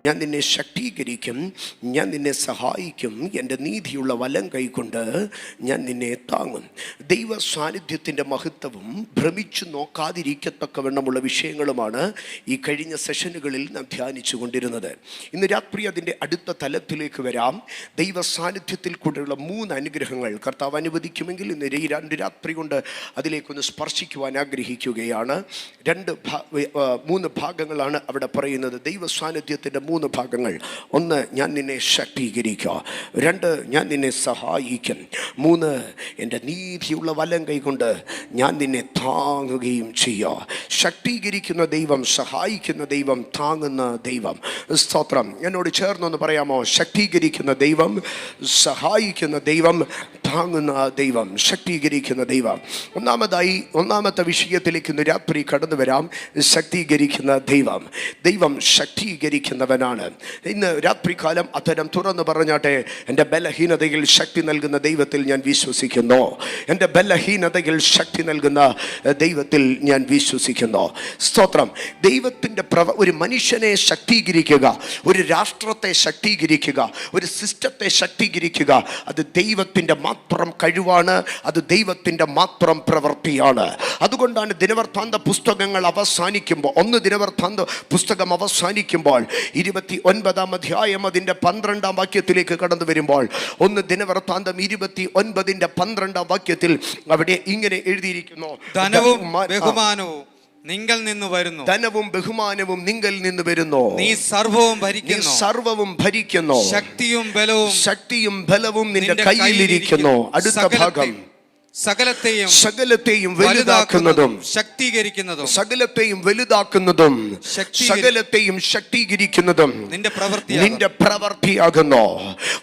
ഞാൻ നിന്നെ ശക്തീകരിക്കും, ഞാൻ നിന്നെ സഹായിക്കും, എൻ്റെ നീതിയുള്ള വലം കൈകൊണ്ട് ഞാൻ നിന്നെ താങ്ങും. ദൈവ സാന്നിധ്യത്തിൻ്റെ മഹത്വവും ഭ്രമിച്ചു നോക്കാതിരിക്കത്തക്കവണ്ണമുള്ള വിഷയങ്ങളുമാണ് ഈ കഴിഞ്ഞ സെഷനുകളിൽ നാം ധ്യാനിച്ചു കൊണ്ടിരുന്നത്. ഇന്ന് രാത്രി അതിൻ്റെ അടുത്ത തലത്തിലേക്ക് വരാം. ദൈവ സാന്നിധ്യത്തിൽ കൂടെയുള്ള 3 അനുഗ്രഹങ്ങൾ കർത്താവ് അനുവദിക്കുമെങ്കിൽ ഇന്ന് 2 രാത്രി കൊണ്ട് അതിലേക്കൊന്ന് സ്പർശിക്കുവാൻ ആഗ്രഹിക്കുകയാണ്. 3 ഭാഗങ്ങളാണ് അവിടെ പറയുന്നത്. ദൈവ സാന്നിധ്യത്തിൻ്റെ 3 ഭാഗങ്ങൾ. 1, ഞാൻ നിന്നെ ശക്തീകരിക്കുക. 2, ഞാൻ നിന്നെ സഹായിക്കും. 3, എൻ്റെ നീതിയുള്ള വലം കൈകൊണ്ട് ഞാൻ നിന്നെ താങ്ങുകയും ചെയ്യുക. ശക്തീകരിക്കുന്ന ദൈവം, സഹായിക്കുന്ന ദൈവം, താങ്ങുന്ന ദൈവം. സ്തോത്രം. എന്നോട് ചേർന്നൊന്ന് പറയാമോ? ശക്തീകരിക്കുന്ന ദൈവം, സഹായിക്കുന്ന ദൈവം, താങ്ങുന്ന ദൈവം. ശക്തീകരിക്കുന്ന ദൈവം. ഒന്നാമത്തെ വിഷയത്തിലേക്ക് ഇന്ന് രാത്രി കടന്നു വരാം. ശക്തീകരിക്കുന്ന ദൈവം. ദൈവം ശക്തീകരിക്കുന്നവനാണ്. ഇന്ന് രാത്രികാലം അത്തരം തുറന്ന് പറഞ്ഞാട്ടെ, എൻ്റെ ബലഹീനതയിൽ ശക്തി നൽകുന്ന ദൈവത്തിൽ ഞാൻ വിശ്വസിക്കുന്നു. എൻ്റെ ബലഹീനതയിൽ ശക്തി നൽകുന്ന ദൈവത്തിൽ ഞാൻ വിശ്വസിക്കുന്നു. സ്തോത്രം. ദൈവത്തിൻ്റെ ഒരു മനുഷ്യനെ ശക്തീകരിക്കുക, ഒരു രാഷ്ട്രത്തെ ശക്തീകരിക്കുക, ഒരു സിസ്റ്റത്തെ ശക്തീകരിക്കുക, അത് ദൈവത്തിൻ്റെ മാത്രം കഴിവാണ്. അത് ദൈവത്തിൻ്റെ മാത്രം പ്രവൃത്തിയാണ്. അതുകൊണ്ടാണ് ദിനവൃത്താന്ത പുസ്തകങ്ങൾ അവസാനിക്കുമ്പോൾ, 1 ദിനവൃത്താന്ത പുസ്തകം അവസാനിക്കുമ്പോൾ 29-ാം അധ്യായം അതിൻ്റെ 12-ാം വാക്യത്തിലേക്ക് കടന്നു വരുമ്പോൾ, 1 ദിനവൃത്താന്തം 29-ന്റെ 12-ാം വാക്യത്തിൽ അവിടെ ഇങ്ങനെ എഴുതിയിരിക്കുന്നു: ധനവും ബഹുമാനവും നിങ്ങൾ നിന്ന് വരുന്നു. ധനവും ബഹുമാനവും നിങ്ങൾ നിന്ന് വരുന്നു. നീ സർവവും ഭരിക്കുന്നു. ശക്തിയും ബലവും നിന്റെ കയ്യിലിരിക്കുന്നു. അടുത്ത ഭാഗം: സകലത്തെയും വലുതാക്കുന്നതും ശക്തീകരിക്കുന്നതും, സകലത്തെയും വലുതാക്കുന്നതും സകലത്തെയും ശക്തീകരിക്കുന്നതും നിന്റെ പ്രവൃത്തിയാകുന്നു.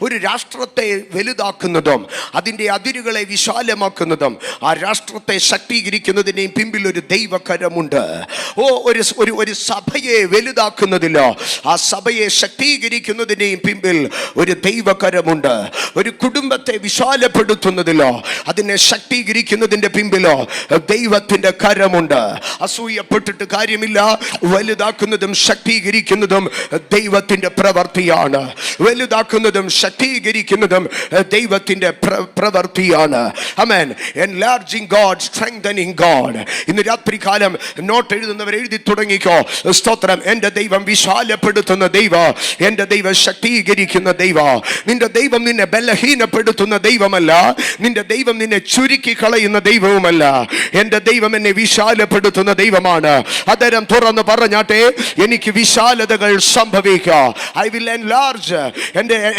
ഒരു രാഷ്ട്രത്തെ വലുതാക്കുന്നതും അതിൻ്റെ അതിരുകളെ വിശാലമാക്കുന്നതും ആ രാഷ്ട്രത്തെ ശക്തീകരിക്കുന്നതിൻ്റെയും പിമ്പിൽ ഒരു ദൈവകരമുണ്ട്. ഒരു സഭയെ വലുതാക്കുന്നതിലോ ആ സഭയെ ശക്തീകരിക്കുന്നതിൻ്റെയും പിമ്പിൽ ഒരു ദൈവകരമുണ്ട്. ഒരു കുടുംബത്തെ വിശാലപ്പെടുത്തുന്നതിലോ അതിനെ ശക്തീകരിക്കുന്നതിന്റെ പിമ്പിലോ ദൈവത്തിന്റെ കരമുണ്ട്. അസൂയപ്പെട്ടിട്ട് കാര്യമില്ല. വലുതാക്കുന്നതും ശക്തീകരിക്കുന്നതും ദൈവത്തിന്റെ പ്രവൃത്തിയാണ്. വലുതാക്കുന്നതും ശക്തീകരിക്കുന്നതും ദൈവത്തിന്റെ പ്രവൃത്തിയാണ്. ആമേൻ. Enlarging God, strengthening God. ഇന്ന് രാത്രികാലം നോട്ട് എഴുതുന്നവർ എഴുതി തുടങ്ങിക്കോ. സ്തോത്രം. എൻ്റെ ദൈവം വിശാലപ്പെടുത്തുന്ന ദൈവ, എൻ്റെ ദൈവം ശക്തീകരിക്കുന്ന ദൈവ. നിന്റെ ദൈവം നിന്നെ ബലഹീനപ്പെടുത്തുന്ന ദൈവമല്ല. നിന്റെ ദൈവം നിന്നെ ചുരുക്കി കളയുന്ന ദൈവവുമല്ല. എൻ്റെ ദൈവം എന്നെ വിശാലപ്പെടുത്തുന്ന ദൈവമാണ്. അതരം തുറന്ന് പറഞ്ഞാട്ടെ, എനിക്ക് വിശാലതകൾ സംഭവിക്കുക. I will enlarge.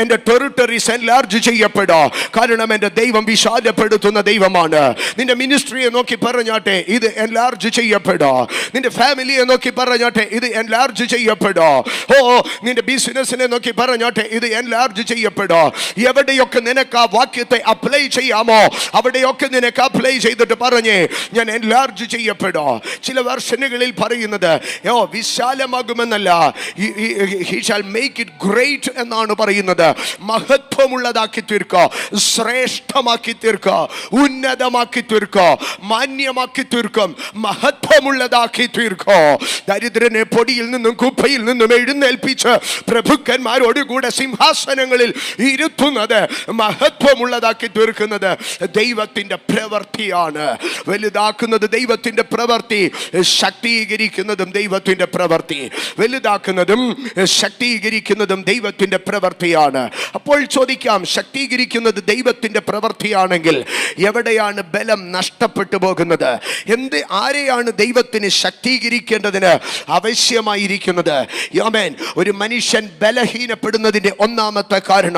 എൻ്റെ ടെറിട്ടറീസ് എൻലാർജ് ചെയ്യപ്പെടുക. കാരണം എൻ്റെ ദൈവം വിശാലപ്പെടുത്തുന്ന ദൈവമാണ്. നിന്റെ മിനിസ്ട്രിയെ നോക്കി പറഞ്ഞാട്ടെ, ഇത് എൻലാർജ് ചെയ്യപ്പെടുക. നിന്റെ ഫാമിലിയെ നോക്കി പറഞ്ഞാട്ടെ, ഇത് എൻലാർജ് ചെയ്യപ്പെടുക. നിന്റെ ബിസിനസിനെ നോക്കി പറഞ്ഞാട്ടെ, ഇത് എൻലാർജ് ചെയ്യപ്പെടുക. എവിടെയൊക്കെ നിനക്ക് ആ വാക്യത്തെ അപ്ലൈ ചെയ്യാമോ അവിടെയൊക്കെ നിനക്ക് അപ്ലൈ ചെയ്തിട്ട് പറഞ്ഞേ, ഞാൻ എൻലാർജ് ചെയ്യപ്പെടോ. ചില വർഷനുകളിൽ പറയുന്നത് വിശാലമാകുമെന്നല്ല, he shall make it great എന്നാണ് പറയുന്നത്. മഹത്വമുള്ളതാക്കി തീർക്കുക, ശ്രേഷ്ഠമാക്കി തീർക്കുക, ഉന്നതമാക്കി തീർക്കുക, മാന്യമാക്കി തീർക്കും, മഹത്വമുള്ളതാക്കി തീർക്കുക. ദരിദ്രനെ പൊടിയിൽ നിന്നും കുപ്പയിൽ നിന്നും എഴുന്നേൽപ്പിച്ച് പ്രഭുക്കന്മാരോടുകൂടെ സിംഹാസനങ്ങളിൽ ഇരുത്തുന്നത്, മഹത്വമുള്ളതാക്കി തീർക്കുന്നത് ദൈവത്തിന്റെ പ്രവൃത്തിയാണ്. വലുതാക്കുന്നത് ദൈവത്തിന്റെ പ്രവൃത്തി, ശക്തീകരിക്കുന്നതും ദൈവത്തിന്റെ പ്രവൃത്തി. വലുതാക്കുന്നതും ശക്തീകരിക്കുന്നതും ദൈവത്തിന്റെ പ്രവൃത്തിയാണ്. അപ്പോൾ ചോദിക്കാം, ശക്തീകരിക്കുന്നത് ദൈവത്തിന്റെ പ്രവൃത്തിയാണെങ്കിൽ എവിടെയാണ് ബലം നഷ്ടപ്പെട്ടു പോകുന്നത്? ആരെയാണ് ദൈവത്തിന് ശക്തീകരിക്കേണ്ടതിന് ആവശ്യമായിരിക്കുന്നത്? ആമേൻ. ഒരു മനുഷ്യൻ ബലഹീനപ്പെടുന്നതിന്റെ ഒന്നാമത്തെ കാരണം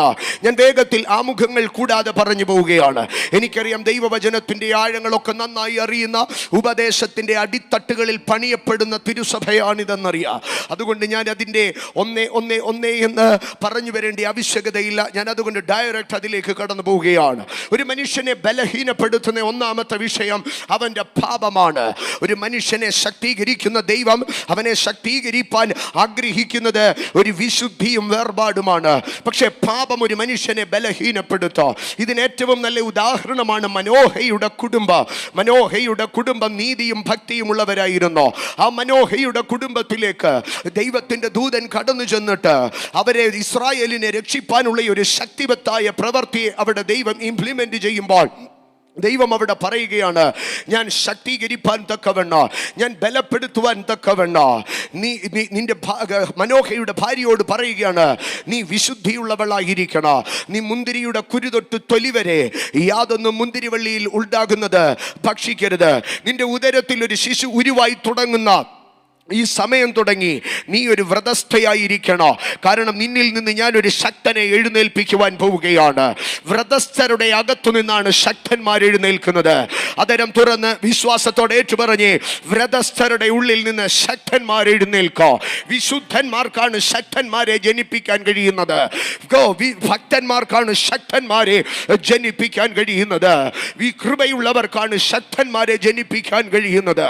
ഞാൻ വേഗത്തിൽ ആമുഖങ്ങൾ കൂടാതെ പറഞ്ഞു പോവുകയാണ്. എനിക്കറിയാം ദൈവവചനത്തിന്റെ ആഴങ്ങളൊക്കെ നന്നായി അറിയുന്ന, ഉപദേശത്തിന്റെ അടിത്തട്ടുകളിൽ പണിയപ്പെടുന്ന തിരുസഭയാണിതെന്നറിയാം. അതുകൊണ്ട് ഞാൻ അതിൻ്റെ ഒന്നേ എന്ന് പറഞ്ഞു വരേണ്ട ആവശ്യകതയില്ല. ഞാൻ അതുകൊണ്ട് ഡയറക്റ്റ് അതിലേക്ക് കടന്നു പോവുകയാണ്. ഒരു മനുഷ്യനെ ബലഹീനപ്പെടുത്തുന്ന ഒന്നാമത്തെ വിഷയം അവന്റെ പാപമാണ്. ഒരു മനുഷ്യനെ ശക്തീകരിക്കുന്ന ദൈവം അവനെ ശക്തീകരിപ്പാൻ ആഗ്രഹിക്കുന്നത് ഒരു വിശുദ്ധിയും വേർപാടുമാണ്. പക്ഷെ പാപം ഒരു മനുഷ്യനെ ബലഹീനപ്പെടുത്തും. ഇതിന് ഏറ്റവും നല്ല ഉദാഹരണമാണ് മനോഹയുടെ കുടുംബം നീതിയും ഭക്തിയും ഉള്ളവരായിരുന്നു. ആ മനോഹയുടെ കുടുംബത്തിലേക്ക് ദൈവത്തിന്റെ ദൂതൻ കടന്നു ചെന്നിട്ട് അവരെ ഇസ്രായേലിനെ രക്ഷിപ്പാനുള്ള ഒരു ശക്തിവത്തായ പ്രവൃത്തി അവിടെ ദൈവം ഇംപ്ലിമെന്റ് ചെയ്യുമ്പോൾ ദൈവം അവിടെ പറയുകയാണ്, ഞാൻ ശക്തീകരിപ്പാൻ തക്കവണ്ണ, ഞാൻ ബലപ്പെടുത്തുവാൻ തക്കവണ്ണ നിന്റെ മനോഹയുടെ ഭാര്യയോട് പറയുകയാണ്, നീ വിശുദ്ധിയുള്ളവളായിരിക്കണം. നീ മുന്തിരിയുടെ കുരുതൊട്ട് തൊലി വരെ യാതൊന്നും മുന്തിരിവള്ളിയിൽ ഉണ്ടാകുന്നത് ഭക്ഷിക്കരുത്. നിന്റെ ഉദരത്തിൽ ഒരു ശിശു ഉരുവായി തുടങ്ങുന്ന ഈ സമയം തുടങ്ങി നീ ഒരു വ്രതസ്ഥയായിരിക്കണോ. കാരണം നിന്നിൽ നിന്ന് ഞാനൊരു ശക്തനെ എഴുന്നേൽപ്പിക്കുവാൻ പോവുകയാണ്. വ്രതസ്ഥരുടെ അകത്തു നിന്നാണ് ശക്തന്മാർ എഴുന്നേൽക്കുന്നത്. അതരം തുറന്ന് വിശ്വാസത്തോടെ ഏറ്റുപറഞ്ഞ്, വ്രതസ്ഥരുടെ ഉള്ളിൽ നിന്ന് ശക്തന്മാർ എഴുന്നേൽക്കോ. വിശുദ്ധന്മാർക്കാണ് ശക്തന്മാരെ ജനിപ്പിക്കാൻ കഴിയുന്നത്. ഭക്തന്മാർക്കാണ് ശക്തന്മാരെ ജനിപ്പിക്കാൻ കഴിയുന്നത്. കൃപയുള്ളവർക്കാണ് ശക്തന്മാരെ ജനിപ്പിക്കാൻ കഴിയുന്നത്.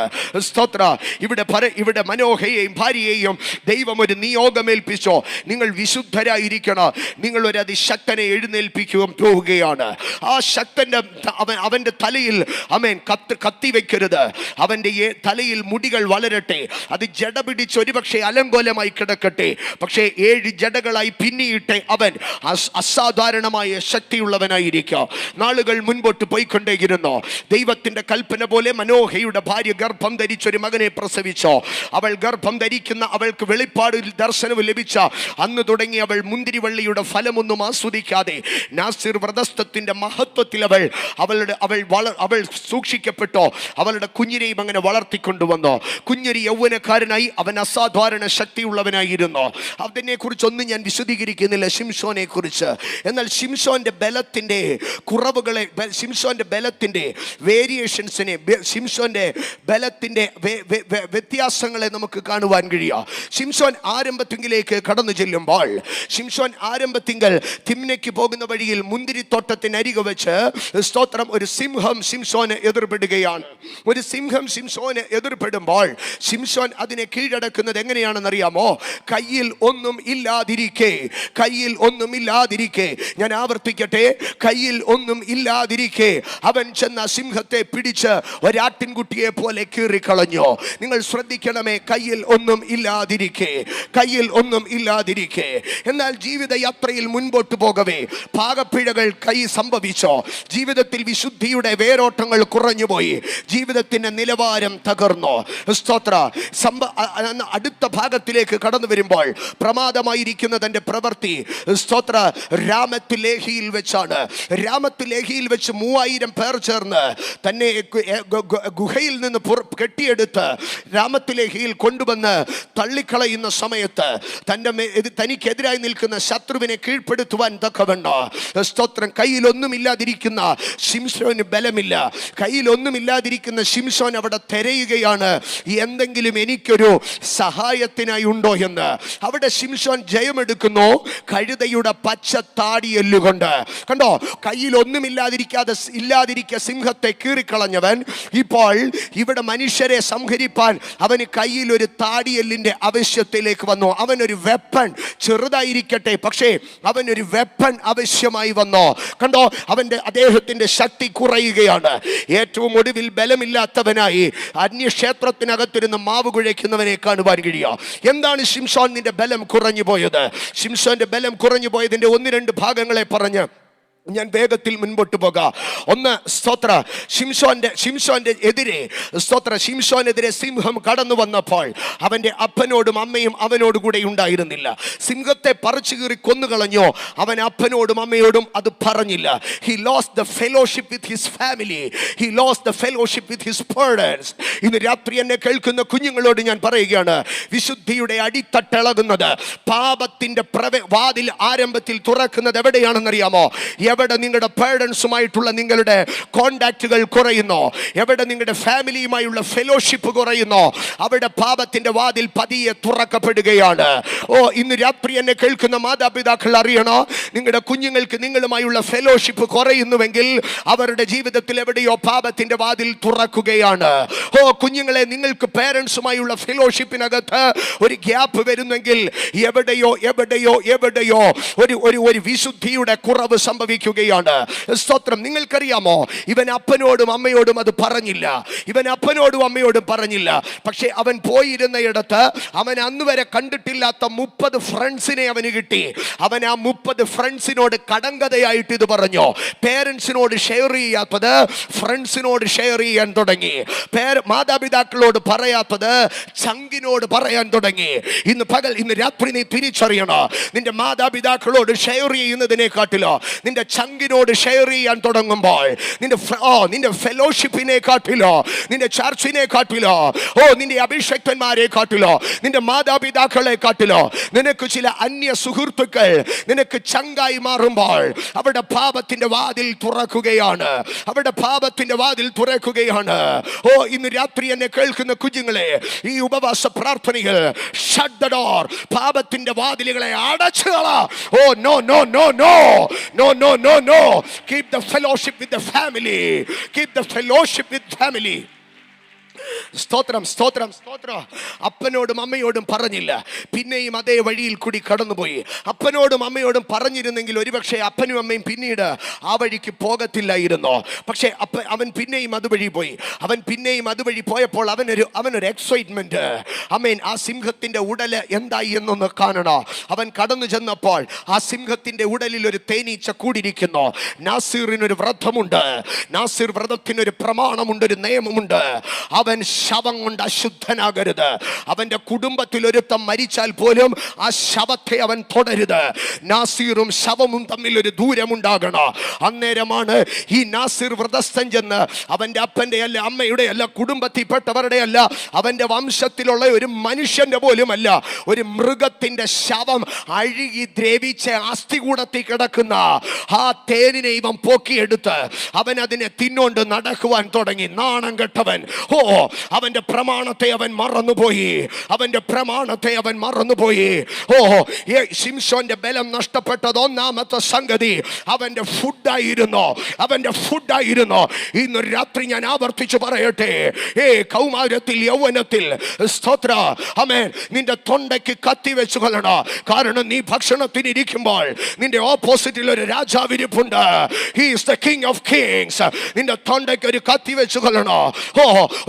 സ്തോത്ര. ഇവിടെ മനോഹയെയും ഭാര്യയെയും ദൈവം ഒരു നിയോഗമേൽപ്പിച്ചോ, നിങ്ങൾ വിശുദ്ധരായിരിക്കണം, നിങ്ങൾ ഒരു അതിശക്തനെ എഴുന്നേൽപ്പിക്കുവാൻ പോവുകയാണ്. ആ ശക്തന്റെ അവന്റെ തലയിൽ കത്തി വെക്കരുത്. അവന്റെ തലയിൽ മുടികൾ വളരട്ടെ, അത് ജട പിടിച്ച് ഒരുപക്ഷെ അലങ്കോലമായി കിടക്കട്ടെ, പക്ഷേ 7 ജടകളായി പിന്നിയിട്ട് അവൻ അസാധാരണമായ ശക്തിയുള്ളവനായിരിക്കും. നാളുകൾ മുൻപോട്ട് പോയിക്കൊണ്ടേയിരുന്നു. ദൈവത്തിന്റെ കൽപ്പന പോലെ മനോഹയുടെ ഭാര്യ ഗർഭം ധരിച്ചൊരു മകനെ പ്രസവിച്ചോ. അവൾ ഗർഭം ധരിക്കുന്ന അവൾക്ക് വെളിപ്പാടിൽ ദർശനവും ലഭിച്ച അന്ന് തുടങ്ങി അവൾ മുന്തിരിവള്ളിയുടെ ഫലമൊന്നും ആസ്വദിക്കാതെ നാസിർ വ്രതസ്ഥത്തിന്റെ മഹത്വത്തിൽ അവൾ സൂക്ഷിക്കപ്പെട്ടോ. അവളുടെ കുഞ്ഞിനെയും അങ്ങനെ വളർത്തിക്കൊണ്ടുവന്നു. കുഞ്ഞൊരു യൗവനക്കാരനായി അവൻ അസാധാരണ ശക്തിയുള്ളവനായിരുന്നു. അതിനെ കുറിച്ചൊന്നും ഞാൻ വിശദീകരിക്കുന്നില്ല, ശിംശോനെ കുറിച്ച്. എന്നാൽ ശിംശോന്റെ ബലത്തിന്റെ കുറവുകളെ, ശിംശോന്റെ ബലത്തിന്റെ വേരിയേഷൻസിനെ, ശിംശോന്റെ ബലത്തിന്റെ വ്യത്യാസങ്ങളെ നമുക്ക് കാണുവാൻ കഴിയുക. ശിംശോൻ ആരംഭത്തിങ്കിലേക്ക് കടന്നു ചെല്ലുമ്പോൾ, ശിംശോൻ ആരംഭത്തിങ്കൽ തിമ്നയ്ക്ക് പോകുന്ന വഴിയിൽ മുന്തിരിത്തോട്ടത്തിനരികെ വെച്ച് സ്തോത്രം ഒരു സിംഹം ശിംശോന് എതിർപ്പെടുകയാണ്. ഒരു സിംഹം ശിംശോന് എതിർപ്പെടുമ്പോൾ ശിംശോൻ അതിനെ കീഴടക്കുന്നത് എങ്ങനെയാണെന്ന് അറിയാമോ? കയ്യിൽ ഒന്നും ഇല്ലാതിരിക്കെ, കയ്യിൽ ഒന്നും ഇല്ലാതിരിക്കെ, ഞാൻ ആവർത്തിക്കട്ടെ, കയ്യിൽ ഒന്നും ഇല്ലാതിരിക്കെ അവൻ ചെന്ന സിംഹത്തെ പിടിച്ച് ഒരാട്ടിൻകുട്ടിയെ പോലെ കീറിക്കളഞ്ഞു. നിങ്ങൾ ശ്രദ്ധിക്കണമേ, കയ്യിൽ ഒന്നും ഇല്ലാതിരിക്കെ, കയ്യിൽ ഒന്നും ഇല്ലാതിരിക്കെ. എന്നാൽ ജീവിത യാത്രയിൽ മുൻപോട്ട് പോകവേ പാകപ്പിഴകൾ സംഭവിച്ചോ. ജീവിതത്തിൽ വിശുദ്ധിയുടെ വേരോട്ടങ്ങൾ കുറഞ്ഞുപോയി, ജീവിതത്തിന്റെ നിലവാരം തകർന്നു. സ്തോത്ര. അടുത്ത ഭാഗത്തിലേക്ക് കടന്നു വരുമ്പോൾ പ്രമാദമായിരിക്കുന്ന തന്റെ പ്രവൃത്തി സ്തോത്ര രാമത്ത് ലേഹിയിൽ വെച്ചാണ്. രാമത്ത് ലേഹിയിൽ വെച്ച് 3000 പേർ ചേർന്ന് തന്നെ ഗുഹയിൽ നിന്ന് കെട്ടിയെടുത്ത് രാമത്ത് ലേഹിയിൽ കൊണ്ടുവന്ന് തള്ളിക്കളയുന്ന സമയത്ത് തനിക്കെതിരായി നിൽക്കുന്ന ശത്രുവിനെ കീഴ്പ്പെടുത്തുവാൻ തക്കവണ്ണോ സ്തോത്രം കയ്യിലൊന്നുമില്ലാതിരിക്കുന്ന ശിംശോന് ബലമില്ല. കയ്യിലൊന്നുമില്ലാതിരിക്കുന്ന ശിംശോൻ അവിടെ തിരയുകയാണ്, എന്തെങ്കിലും എനിക്കൊരു സഹായത്തിനായി ഉണ്ടോ എന്ന്. അവിടെ ശിംശോൻ ജയമെടുക്കുന്നു കഴുതയുടെ പച്ച താടിയെല്ലുകൊണ്ട്. കണ്ടോ, കയ്യിലൊന്നുമില്ലാതിരിക്ക സിംഹത്തെ കീറിക്കളഞ്ഞവൻ ഇപ്പോൾ ഇവിടെ മനുഷ്യരെ സംഹരിപ്പാൻ അവന് കയ്യിൽ ഒരു താടിയെല്ലിന്റെ ആവശ്യത്തിലേക്ക് വന്നു. അവനൊരു വെപ്പൺ, ചെറുതായിരിക്കട്ടെ പക്ഷേ അവനൊരു വെപ്പൺ ആവശ്യമായി വന്നു. കണ്ടോ, അദ്ദേഹത്തിന്റെ ശക്തി കുറയുകയാണ്. ഏറ്റവും ഒടുവിൽ ബലമില്ലാത്തവനായി അന്യക്ഷേത്രത്തിനകത്തിരുന്ന് മാവ് കുഴയ്ക്കുന്നവനെ കാണുവാൻ കഴിയുക. എന്താണ് ശിംശോന്റെ ബലം കുറഞ്ഞു പോയത്? ശിംശോന്റെ ബലം കുറഞ്ഞു പോയതിന്റെ 1-2 ഭാഗങ്ങളെ പറഞ്ഞ് ഞാൻ വേഗത്തിൽ മുൻപോട്ട് പോകാം. ഒന്ന്, സ്തോത്ര, ശിംശോന്റെ എതിരെ ശിംശോനെതിരെ സിംഹം കടന്നു വന്നപ്പോൾ അവന്റെ അപ്പനോടും അമ്മയും അവനോട് കൂടെ ഉണ്ടായിരുന്നില്ല. സിംഹത്തെ പറിച്ചു കീറി കൊന്നുകളഞ്ഞോ, അവൻ അപ്പനോടും അമ്മയോടും അത് പറഞ്ഞില്ല. He lost the fellowship with his family. He lost the fellowship with his parents. ഇന്ന് രാത്രി എന്നെ കേൾക്കുന്ന കുഞ്ഞുങ്ങളോട് ഞാൻ പറയുകയാണ്, വിശുദ്ധിയുടെ അടിത്തട്ടിളകുന്നത്, പാപത്തിന്റെ വാതിൽ ആരംഭത്തിൽ തുറക്കുന്നത് എവിടെയാണെന്നറിയാമോ? എവിടെ നിങ്ങളുടെ പേരൻസുമായിട്ടുള്ള നിങ്ങളുടെ കോണ്ടാക്റ്റുകൾ കുറയുന്നോ, എവിടെ നിങ്ങളുടെ ഫാമിലിയുമായുള്ള ഫെലോഷിപ്പ് കുറയുന്നോ, അവിടെ പാപത്തിന്റെ വാതിൽ പതിയെ തുറക്കപ്പെടുകയാണ്. ഇന്ന് രാത്രി എന്നെ കേൾക്കുന്ന മാതാപിതാക്കൾ അറിയണോ, നിങ്ങളുടെ കുഞ്ഞുങ്ങൾക്ക് നിങ്ങളുമായുള്ള ഫെലോഷിപ്പ് കുറയുന്നുവെങ്കിൽ അവരുടെ ജീവിതത്തിൽ എവിടെയോ പാപത്തിന്റെ വാതിൽ തുറക്കുകയാണ്. കുഞ്ഞുങ്ങളെ, നിങ്ങൾക്ക് പേരൻസുമായുള്ള ഫെലോഷിപ്പിനകത്ത് ഒരു ഗ്യാപ്പ് വരുന്നെങ്കിൽ എവിടെയോ ഒരു വിശുദ്ധിയുടെ കുറവ് സംഭവിക്കും. ചോദിക്കുകയാണ്. സ്തോത്രം. നിങ്ങൾക്കറിയാമോ, ഇവൻ അപ്പനോടും അമ്മയോടും അത് പറഞ്ഞില്ല. ഇവൻ അപ്പനോടും അമ്മയോടും പറഞ്ഞില്ല. പക്ഷെ അവൻ പോയിരുന്നയിടത്ത് അവൻ അന്ന് വരെ കണ്ടിട്ടില്ലാത്ത 30 ഫ്രണ്ട്സിനെ അവന് കിട്ടി. അവൻ ആ 30 ഫ്രണ്ട്സിനോട് കടങ്കഥയായിട്ട് ഇത് പറഞ്ഞു. പേരൻസിനോട് ഷെയർ ചെയ്യാത്തത് ഫ്രണ്ട്സിനോട് ഷെയർ ചെയ്യാൻ തുടങ്ങി. മാതാപിതാക്കളോട് പറയാത്തത് ചങ്കിനോട് പറയാൻ തുടങ്ങി. ഇന്ന് രാത്രി നീ തിരിച്ചറിയണോ, നിന്റെ മാതാപിതാക്കളോട് ഷെയർ ചെയ്യുന്നതിനെക്കാട്ടിലോ നിന്റെ ചങ്കിനോട് ഷെയർ ചെയ്യാൻ തുടങ്ങുമ്പോൾ, നിന്റെ ഫെലോഷിപ്പിനെ കാട്ടിലോ, നിന്റെ ചർച്ചിനെ കാട്ടിലോ, നിന്റെ അഭിഷക്തന്മാരെ കാട്ടിലോ, നിന്റെ മാതാപിതാക്കളെ കാട്ടിലോ, നിനക്ക് ചില അന്യ സുഹൃത്തുക്കൾ നിനക്ക് ചങ്കായി മാറുമ്പോൾ അവിടെ പാപത്തിന്റെ വാതിൽ തുറക്കുകയാണ്. അവിടെ പാപത്തിന്റെ വാതിൽ തുറക്കുകയാണ്. ഇന്ന് രാത്രി എന്നെ കേൾക്കുന്ന കുഞ്ഞുങ്ങളെ, ഈ ഉപവാസ പ്രാർത്ഥനയിൽ ഷട്ട് ദ ഡോർ, പാപത്തിന്റെ വാതിലുകളെ അടച്ചുകള. No no no no no no no no. Keep the fellowship with the family. Keep the fellowship with family. സ്തോത്രം, സ്തോത്രം, സ്തോത്രം. അപ്പനോടും അമ്മയോടും പറഞ്ഞില്ല, പിന്നെയും അതേ വഴിയിൽ കൂടി കടന്നുപോയി. അപ്പനോടും അമ്മയോടും പറഞ്ഞിരുന്നെങ്കിൽ ഒരുപക്ഷെ അപ്പനും അമ്മയും പിന്നീട് ആ വഴിക്ക് പോകത്തില്ലായിരുന്നു. പക്ഷെ അവൻ പിന്നെയും അതുവഴി പോയി. അവൻ പിന്നെയും അതുവഴി പോയപ്പോൾ അവനൊരു എക്സൈറ്റ്മെന്റ്. അമ്മേൻ, ആ സിംഹത്തിന്റെ ഉടല് എന്തായി എന്നൊന്ന് കാണണോ. അവൻ കടന്നു ചെന്നപ്പോൾ ആ സിംഹത്തിന്റെ ഉടലിൽ ഒരു തേനീച്ച കൂടിയിരിക്കുന്നു. നാസീറിനൊരു വ്രതമുണ്ട്. നാസീർ വ്രതത്തിനൊരു പ്രമാണമുണ്ട്, ഒരു നിയമമുണ്ട്. അവൻ ശവം കൊണ്ട് അശുദ്ധനാകരുത്. അവന്റെ കുടുംബത്തിൽ ഒരുത്തം മരിച്ചാൽ പോലും ആ ശവത്തെ അവൻ തൊടരുത്. നാസീറും ശവവും തമ്മിൽ ഒരു ദൂരമുണ്ടാകണം. അന്നേരമാണ് ഈ നാസീർ വ്രതസ്ഥൻ ചെന്ന് അവന്റെ അപ്പന്റെ അല്ല, അമ്മയുടെ അല്ല, കുടുംബത്തിൽപ്പെട്ടവരുടെ അല്ല, അവന്റെ വംശത്തിലുള്ള ഒരു മനുഷ്യന്റെ പോലും അല്ല, ഒരു മൃഗത്തിന്റെ ശവം അഴുകി ദ്രവിച്ച് അസ്ഥികൂടത്തിൽ കിടക്കുന്ന ആ തേനിനെ ഇവൻ പോക്കിയെടുത്ത് അവൻ അതിനെ തിന്നോണ്ട് നടക്കുവാൻ തുടങ്ങി. നാണം കെട്ടവൻ. അവന്റെ പ്രമാണത്തെ അവൻ മറന്നുപോയി. അവന്റെ പ്രമാണത്തെ അവൻ മറന്നുപോയി. ശിംശോന്റെ ബലം നഷ്ടപ്പെട്ടത് ഒന്നാമത്തെ സംഗതി അവന്റെ ഫുഡായിരുന്നു. അവന്റെ ഫുഡായിരുന്നു. ഇന്ന് രാത്രി ഞാൻ ആവർത്തിച്ചു പറയട്ടെ, കൗമാരത്തിൽ, യൗവനത്തിൽ, സ്തോത്ര, ആമേൻ, നിന്റെ തൊണ്ടയ്ക്ക് കത്തി വെച്ചു കൊള്ളണം. കാരണം നീ ഭക്ഷണത്തിന് ഇരിക്കുമ്പോൾ നിന്റെ ഓപ്പോസിറ്റിൽ ഒരു രാജാവിരിപ്പുണ്ട്. He is the King of Kings. നിന്റെ തൊണ്ടയ്ക്ക് ഒരു കത്തി വെച്ചു കൊള്ളണോ.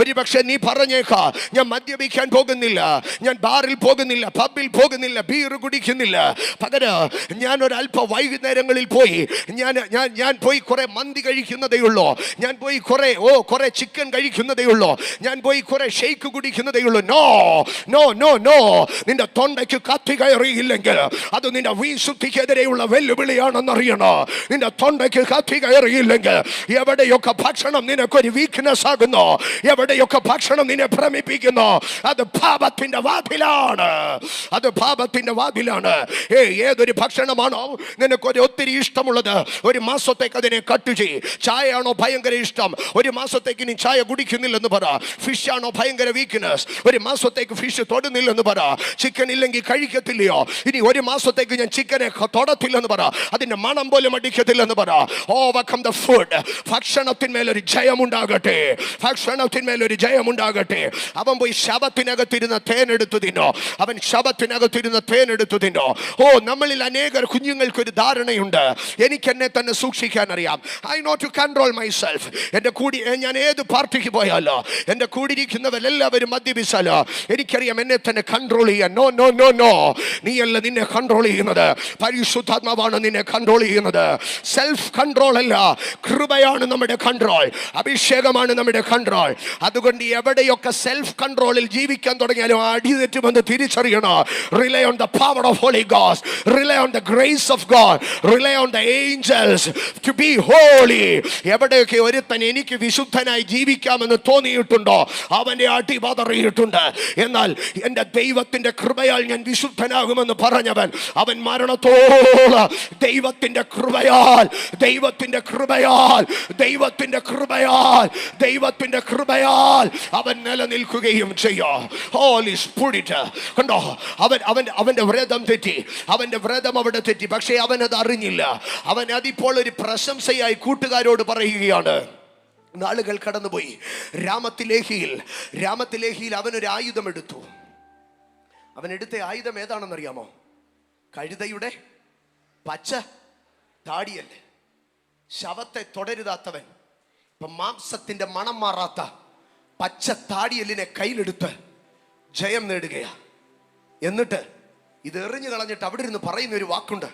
ഒരു പക്ഷെ നീ പറഞ്ഞേക്കാ, ഞാൻ മദ്യപിക്കാൻ പോകുന്നില്ല, ഞാൻ ബാറിൽ പോകുന്നില്ല, പബ്ബിൽ പോകുന്നില്ല, ബീർ കുടിക്കുന്നില്ല. പകരം ഞാൻ ഒരല്പ വൈകുന്നേരങ്ങളിൽ പോയി ഞാൻ പോയി കുറെ മന്തി കഴിക്കുന്നതേ ഉള്ളൂ, ഞാൻ പോയി കുറെ ചിക്കൻ കഴിക്കുന്നതേ ഉള്ളൂ, ഞാൻ പോയി കുറെ ഷേക്ക് കുടിക്കുന്നതേ ഉള്ളൂ. No no no no. നിന്റെ തൊണ്ടയ്ക്ക് കത്തി കയറിയില്ലെങ്കിൽ അത് നിന്റെ വിശുദ്ധിക്കെതിരെയുള്ള വെല്ലുവിളിയാണെന്നറിയണോ. നിന്റെ തൊണ്ടയ്ക്ക് കത്തി കയറിയില്ലെങ്കിൽ എവിടെയൊക്കെ ഭക്ഷണം നിനക്കൊരു വീക്ക്നെസ് ആകുന്നു, എവിടെയൊക്കെ ഭക്ഷണം നിന്നെ ഭ്രമിപ്പിക്കുന്നു, അത് പാപത്തിന്റെ വാതിലാണ്. അത് പാപത്തിന്റെ വാതിലാണ്. ഏതൊരു ഭക്ഷണമാണോ നിനക്കൊരു ഒത്തിരി ഇഷ്ടമുള്ളത്, ഒരു മാസത്തേക്ക് അതിനെ കട്ട് ചെയ്യും. ചായ ആണോ ഭയങ്കര ഇഷ്ടം, ഒരു മാസത്തേക്ക് നീ ചായ കുടിക്കുന്നില്ലെന്ന് പറ. ഫിഷ് ആണോ ഭയങ്കര വീക്ക്നെസ്, ഒരു മാസത്തേക്ക് ഫിഷ് തൊടുന്നില്ലെന്ന് പറ. ചിക്കൻ ഇല്ലെങ്കിൽ കഴിക്കത്തില്ലയോ, ഇനി ഒരു മാസത്തേക്ക് ഞാൻ ചിക്കനെ തൊടത്തില്ലെന്ന് പറ. അതിന്റെ മണം പോലും അടിക്കത്തില്ലെന്ന് പറ. Overcome the food. ഭക്ഷണത്തിന്മേലൊരു ജയമുണ്ടാകട്ടെ, ഭക്ഷണത്തിന്മേലൊരു ജയമുണ്ടാകട്ടെ. അവൻ പോയി ശവത്തിനകത്തിരുന്ന തേനെടുത്തു തിന്നോ. അവൻ ശവത്തിനകത്തിരുന്ന തേനെടുത്തു തിന്നോ. നമ്മളിൽ അനേകർ കുഞ്ഞുങ്ങൾക്കൊരു ധാരണയുണ്ട്, എനിക്ക് എന്നെ തന്നെ സൂക്ഷിക്കാൻ അറിയാം. I know to control myself. എൻ്റെ കൂടി ഞാൻ ഏത് പാർട്ടിക്ക് പോയാലോ, എൻ്റെ കൂടിയിരിക്കുന്നവരെല്ലാവരും മദ്യപിച്ചാലോ എനിക്കറിയാം എന്നെ തന്നെ കൺട്രോൾ ചെയ്യാൻ. No no no no. നീയല്ല നിന്നെ കൺട്രോൾ ചെയ്യുന്നത്, പരിശുദ്ധാത്മാവാണ് നിന്നെ കൺട്രോൾ ചെയ്യുന്നത്. സെൽഫ് കൺട്രോൾ അല്ല, കൃപയാണ് നമ്മുടെ കൺട്രോൾ, അഭിഷേകമാണ് നമ്മുടെ കൺട്രോൾ. അതുകൊണ്ട് എവിടെയൊക്കെ സെൽഫ് കൺട്രോളിൽ ജീവിക്കാൻ തുടങ്ങിയാലും അടിതെറ്റുമെന്ന് തിരിച്ചറിയണം. Rely on the power of Holy Ghost, rely on the grace of God, rely on the angels to be holy. എവിടെയൊക്കെ ഒരുത്തൻ എനിക്ക് വിശുദ്ധനായി ജീവിക്കാമെന്ന് തോന്നിയിട്ടുണ്ടോ അവന്റെ അടി പതറിയിട്ടുണ്ട്. എന്നാൽ എൻ്റെ ദൈവത്തിന്റെ കൃപയാൽ ഞാൻ വിശുദ്ധനാകുമെന്ന് പറഞ്ഞവൻ അവൻ മരണത്തോളം ദൈവത്തിന്റെ കൃപയാൽ, ദൈവത്തിന്റെ കൃപയാൽ, ദൈവത്തിന്റെ കൃപയാൽ, ദൈവത്തിന്റെ കൃപയാൽ അവൻ നിലനിൽക്കുകയും ചെയ്യും. ഹോളി സ്പിരിറ്റ് കണ്ടോ, അവന്റെ വ്രതം തെറ്റി, അവന്റെ വ്രതം അവിടെ തെറ്റി. പക്ഷേ അവനത് അറിഞ്ഞില്ല. അവൻ അതിപ്പോൾ ഒരു പ്രശംസയായി കൂട്ടുകാരോട് പറയുകയാണ്. നാളുകൾ കടന്നുപോയി. രാമത്തിലേഹിയിൽ അവനൊരു ആയുധം എടുത്തു. അവൻ എടുത്ത ആയുധം ഏതാണെന്നറിയാമോ? കഴുതയുടെ പച്ച താടിയല്ലേ. ശവത്തെ തുടരുതാത്തവൻ ഇപ്പൊ മാംസത്തിന്റെ മണം മാറാത്ത പച്ച താടിയലിനെ കയ്യിലെടുത്ത് ജയം നേടുകയാ. എന്നിട്ട് ഇത് എറിഞ്ഞു കളഞ്ഞിട്ട് അവിടെ ഇരുന്ന് പറയുന്ന ഒരു വാക്കുണ്ട്,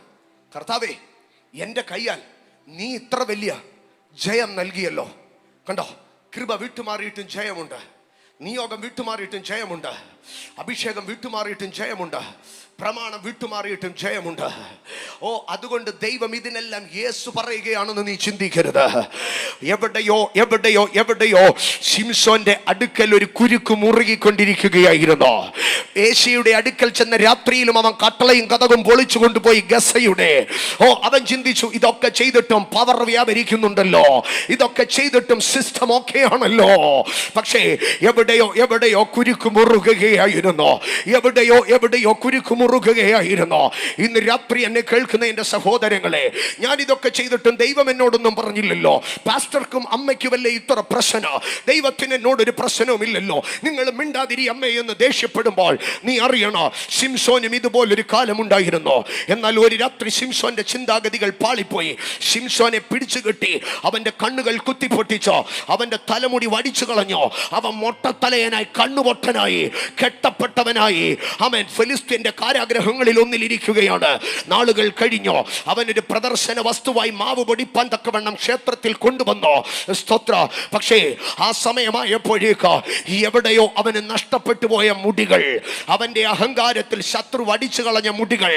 കർത്താവേ, എൻ്റെ കയ്യാൽ നീ ഇത്ര വലിയ ജയം നൽകിയല്ലോ. കണ്ടോ, കൃപ വിട്ടുമാറിയിട്ടും ജയമുണ്ട്, നിയോഗം വിട്ടുമാറിയിട്ടും ജയമുണ്ട്, അഭിഷേകം വിട്ടുമാറിയിട്ടും ജയമുണ്ട്, പ്രമാണം വിട്ടുമാറിയിട്ടും ജയമുണ്ട്. ഓ, അതുകൊണ്ട് ദൈവം ഇതിനെല്ലാം യേശു പറയുകയാണെന്ന് നീ ചിന്തിക്കരുത്. എവിടെയോ എവിടെയോ എവിടെയോ ശിംശോന്റെ അടുക്കൽ ഒരു കുരുക്ക് മുറുകിക്കൊണ്ടിരിക്കുകയായിരുന്നു. ഏശയുടെ അടുക്കൽ ചെന്ന രാത്രിയിലും അവൻ കട്ടളയും കതകും പൊളിച്ചു കൊണ്ടുപോയി ഗസയുടെ. അവൻ ചിന്തിച്ചു, ഇതൊക്കെ ചെയ്തിട്ടും പവർ വ്യാപരിക്കുന്നുണ്ടല്ലോ, ഇതൊക്കെ ചെയ്തിട്ടും സിസ്റ്റം ഓക്കെ ആണല്ലോ. പക്ഷേ എവിടെയോ എവിടെയോ കുരുക്ക് മുറുകുകയായിരുന്നു, എവിടെയോ എവിടെയോ കുരുക്ക് മുറുകുകയായിരുന്നു. ഇന്ന് രാത്രി എന്നെ കേൾക്കുന്ന എൻ്റെ സഹോദരങ്ങളെ, ഞാൻ ഇതൊക്കെ ചെയ്തിട്ടും ദൈവം എന്നോടൊന്നും പറഞ്ഞില്ലല്ലോ. പാസ്റ്റർക്കും അമ്മയ്ക്കുമല്ലേ ഇത്ര പ്രശ്നം, ദൈവത്തിന് എന്നോടൊരു പ്രശ്നവുമില്ലല്ലോ. നിങ്ങൾ മിണ്ടാതിരി അമ്മേ എന്ന് ദേഷ്യപ്പെടുമ്പോൾ നീ അറിയണോ, ശിംശോനും ഇതുപോലൊരു കാലമുണ്ടായിരുന്നു. എന്നാൽ ഒരു രാത്രി ശിംശോന്റെ ചിന്താഗതികൾ പാളിപ്പോയി. ശിംശോനെ പിടിച്ചു കെട്ടി അവന്റെ കണ്ണുകൾ കുത്തിപ്പൊട്ടിച്ചോ, അവന്റെ തലമുടി വടിച്ചു കളഞ്ഞോ, അവൻ മൊട്ടത്തലയനായി കണ്ണുപൊട്ടനായി കെട്ടപ്പെട്ടവനായി അവൻ ഫിലിസ്തീന്റെ കാരാഗ്രഹങ്ങളിൽ ഒന്നിലിരിക്കുകയാണ്. നാളുകൾ കഴിഞ്ഞോ അവനൊരു പ്രദർശന വസ്തുവായി മാവ് പൊടിപ്പാൻ തക്കവണ്ണം ക്ഷേത്രത്തിൽ കൊണ്ടുവന്നോ. സ്തോത്ര. പക്ഷേ ആ സമയമായപ്പോഴേക്ക് എവിടെയോ അവന് നഷ്ടപ്പെട്ടു പോയ മുടികൾ, അവന്റെ അഹങ്കാരത്തിൽ ശത്രു വടിച്ചു കളഞ്ഞ മുടികൾ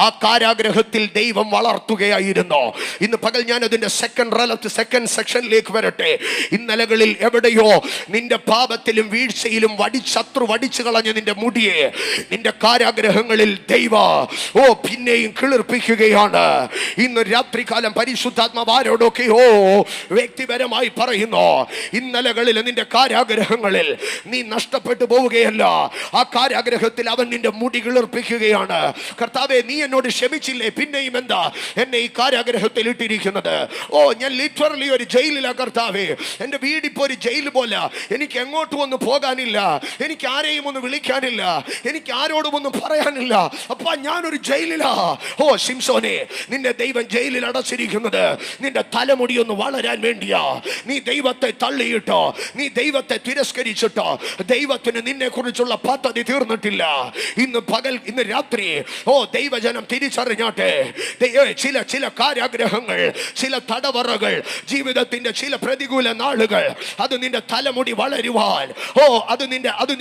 ആ കാരാഗ്രഹത്തിൽ ദൈവം വളർത്തുകയായിരുന്നു. ഇന്ന് പകൽ ഞാൻ അതിന്റെ സെക്കൻഡ് സെക്ഷനിലേക്ക് വരട്ടെ. ഇന്നലകളിൽ എവിടെയോ നിന്റെ പാപത്തിലും വീഴ്ചയിലും ശത്രു വടിച്ചു കളഞ്ഞ നിന്റെ മുടിയെ നിന്റെ കാരാഗ്രഹങ്ങളിൽ ദൈവ പിന്നെയും കിളിർപ്പിക്കുകയാണ്. ഇന്ന് രാത്രികാലം പരിശുദ്ധാത്മാവ് ആരോടൊക്കെയോ വ്യക്തിപരമായി പറയുന്നു, ഇന്നലകളിൽ നിന്റെ കാരാഗ്രഹങ്ങളിൽ നീ നഷ്ടപ്പെട്ടു പോവുകയല്ല, ആ കാരാഗ്രഹത്തിൽ അവൻ നിന്റെ മുടി കിളിർപ്പിക്കുകയാണ്. കർത്താവേ, നീ എന്നോട് ക്ഷമിച്ചില്ലേ, പിന്നെയും എന്താ എന്നെ ഈ കാരാഗ്രഹത്തിൽ ഇട്ടിരിക്കുന്നത്? ഞാൻ ലിറ്ററലി ഒരു ജയിലിലാ കർത്താവേ. എൻ്റെ വീടിപ്പോ ഒരു ജയിൽ പോലെ. എനിക്ക് എങ്ങോട്ടും ഒന്ന് പോകാനില്ല, എനിക്ക് ആരെയും ഒന്ന് വിളിക്കാനില്ല, എനിക്ക് ആരോടും ഒന്നും പറയാനില്ല. അപ്പ ഞാനൊരു ജയിലിലാ. ശിംശോനെ, നിന്റെ ദൈവം ജയിലിൽ അടച്ചിരിക്കുന്നത് നിന്റെ തലമുടി ഒന്ന് വളരാൻ വേണ്ടിയാ. നീ ദൈവത്തെ തള്ളിയിട്ടോ, നീ ദൈവത്തെ തിരസ്കരിച്ചിട്ടോ, ദൈവത്തിന് നിന്നെ കുറിച്ചുള്ള പദ്ധതി തീർന്നിട്ടില്ല. ഇന്ന് രാത്രി ദൈവജനം തിരിച്ചറിഞ്ഞാട്ടെ. ചില കാരാഗ്രഹങ്ങൾ, ചില തടവറകൾ, ജീവിതത്തിന്റെ ചില പ്രതികൂല നാളുകൾ, അത് നിന്റെ തലമുടി വളരുവാൻ, അത്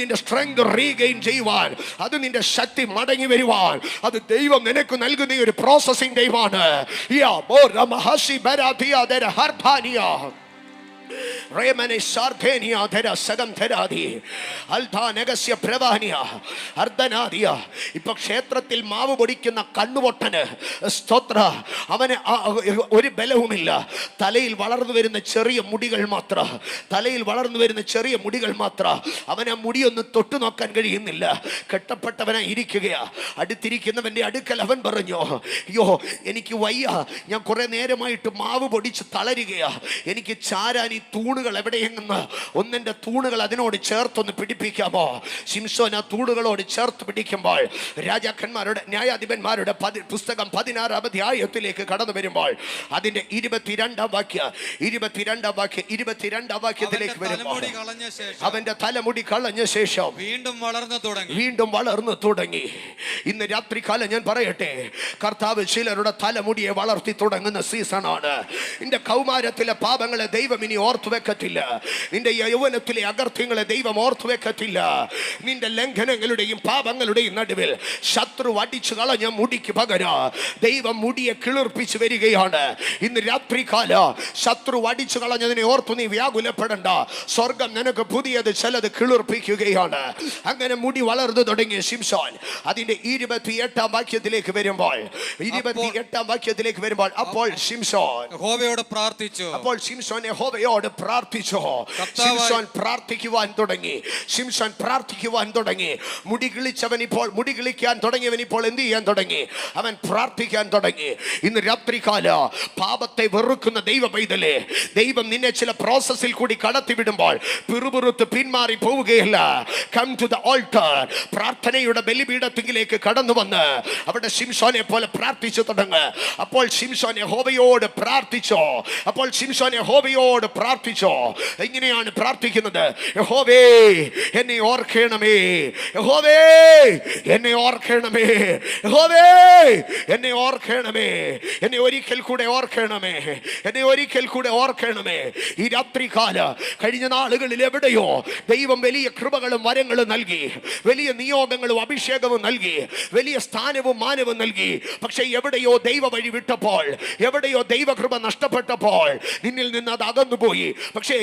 നിന്റെ സ്ട്രെങ്ത് റീഗെയിൻ ചെയ്യുവാൻ, അത് നിന്റെ ശക്തി മടങ്ങി വരുവാൻ, അത് ദൈവം നിനക്ക് നൽകുന്ന ഒരു പ്രോസസിംഗ് ദൈവമാണ്. ഇപ്പൊ ക്ഷേത്രത്തിൽ മാവ് പൊടിക്കുന്ന കണ്ണുപൊട്ടന് സ്തോത്ര, അവന് ഒരു ബലവുമില്ല. തലയിൽ വളർന്നു വരുന്ന ചെറിയ മുടികൾ മാത്രം, അവന് ആ മുടിയൊന്ന് തൊട്ടു നോക്കാൻ കഴിയുന്നില്ല. കെട്ടപ്പെട്ടവനായി ഇരിക്കുകയാ. അടുത്തിരിക്കുന്നവന്റെ അടുക്കൽ അവൻ പറഞ്ഞു, അയ്യോ എനിക്ക് വയ്യ, ഞാൻ കുറെ നേരമായിട്ട് മാവ് പൊടിച്ച് തളരുകയാ, എനിക്ക് ചാരാൻ ഈ തൂണുകൾ എവിടെയെന്ന് ഒന്നെന്റെ തൂണുകൾ അതിനോട് ചേർത്തൊന്ന് പിടിപ്പിക്കാമോ? ശിംശോൻ ആ തൂണുകളോട് ചേർത്ത് പിടിക്കുമ്പോൾ രാജാക്കന്മാരുടെ ന്യായാധിപന്മാരുടെ പുസ്തകം 16-ാം അധ്യായത്തിലേക്ക് കടന്നു വരുമ്പോൾ അതിന്റെ 22-ാം വാക്യത്തിലേക്ക് വരുമ്പോൾ അവന്റെ തലമുടി കളഞ്ഞ ശേഷം വീണ്ടും വളർന്നു തുടങ്ങി. ഇന്ന് രാത്രികാലം ഞാൻ പറയട്ടെ, കർത്താവ് ചിലരുടെ തലമുടിയെ വളർത്തി തുടങ്ങുന്ന സീസണാണ്. നിന്റെ കൗമാരത്തിലെ പാപങ്ങളെ ദൈവം ഇനി ഓർത്തു വെക്കത്തില്ല. നിന്റെ യൗവനത്തിലെ അകൃത്യങ്ങളെ ദൈവം ഓർത്തു വെക്കത്തില്ല. നിന്റെ ലംഘനങ്ങളുടെയും പാപങ്ങളുടെയും നടുവിൽ ശത്രു അടിച്ചു കളഞ്ഞ മുടിക്ക് പകരം ദൈവം മുടിയെ കിളിർപ്പിച്ചു വരികയാണ്. ഇന്ന് രാത്രികാല ശത്രു അടിച്ചു കളഞ്ഞതിനെ ഓർത്തു നീ വ്യാകുലപ്പെടണ്ട. സ്വർഗം നിനക്ക് പുതിയത് ചിലത് കിളിർപ്പിക്കുകയാണ്. അങ്ങനെ മുടി വളർന്നു തുടങ്ങിയ ശിംശോൻ അതിന്റെ 28-ാം വാക്യത്തിലേക്ക് വരുമ്പോൾ അപ്പോൾ ശിംശോൻ യഹോവയോട് പ്രാർത്ഥിച്ചു. പ്രാർത്ഥിച്ചോ. ശിംശോൻ പ്രാർത്ഥിക്കുവാൻ തുടങ്ങി. ശിംശോൻ പ്രാർത്ഥിക്കുവാൻ തുടങ്ങി. മുടി കിളിക്കാൻ തുടങ്ങിയവൻ ഇപ്പോൾ എന്ത് ചെയ്യാൻ തുടങ്ങി? അവൻ പ്രാർത്ഥിക്കാൻ തുടങ്ങി. ഇന്ന് രാത്രികാല പാപത്തെ വെറുക്കുന്ന ദൈവ പൈതലേ, ദൈവം നിന്നെ ചില പ്രോസസ്സിൽ കൂടി കടത്തിവിടുമ്പോൾ പിറുപിറുത്ത് പിന്മാറി പോവുകയല്ല. Come to the altar. പ്രാർത്ഥനയുടെ ബലിപീഠത്തിലേക്ക് കടന്നു വന്ന് അവിടെ ശിംശോനെ പോലെ പ്രാർത്ഥിച്ചു തുടങ്ങ്. അപ്പോൾ ശിംശോൻ യഹോവയോട് പ്രാർത്ഥിച്ചോ. അപ്പോൾ ശിംശോൻ യഹോവയോട് പ്രാർത്ഥിച്ചോ. എങ്ങനെയാണ് പ്രാർത്ഥിക്കുന്നത്? യഹോവേ എന്നെ ഓർക്കണമേ, യഹോവേ എന്നെ ഓർക്കണമേ, യഹോവേ എന്നെ ഓർക്കണമേ, എന്നെ ഒരിക്കൽ കൂടെ ഓർക്കണമേ, എന്നെ ഒരിക്കൽ കൂടെ ഓർക്കണമേ. ഈ രാത്രികാല കഴിഞ്ഞ നാളുകളിൽ എവിടെയോ ദൈവം വലിയ കൃപകളും വരങ്ങളും നൽകി, വലിയ നിയോഗങ്ങളും അഭിഷേകവും നൽകി, വലിയ സ്ഥാനവും മാനവും നൽകി. പക്ഷെ എവിടെയോ ദൈവ വഴി വിട്ടപ്പോൾ, എവിടെയോ ദൈവകൃപ നഷ്ടപ്പെട്ടപ്പോൾ നിന്നിൽ നിന്ന് അത് അകന്നുപോയി. പക്ഷേ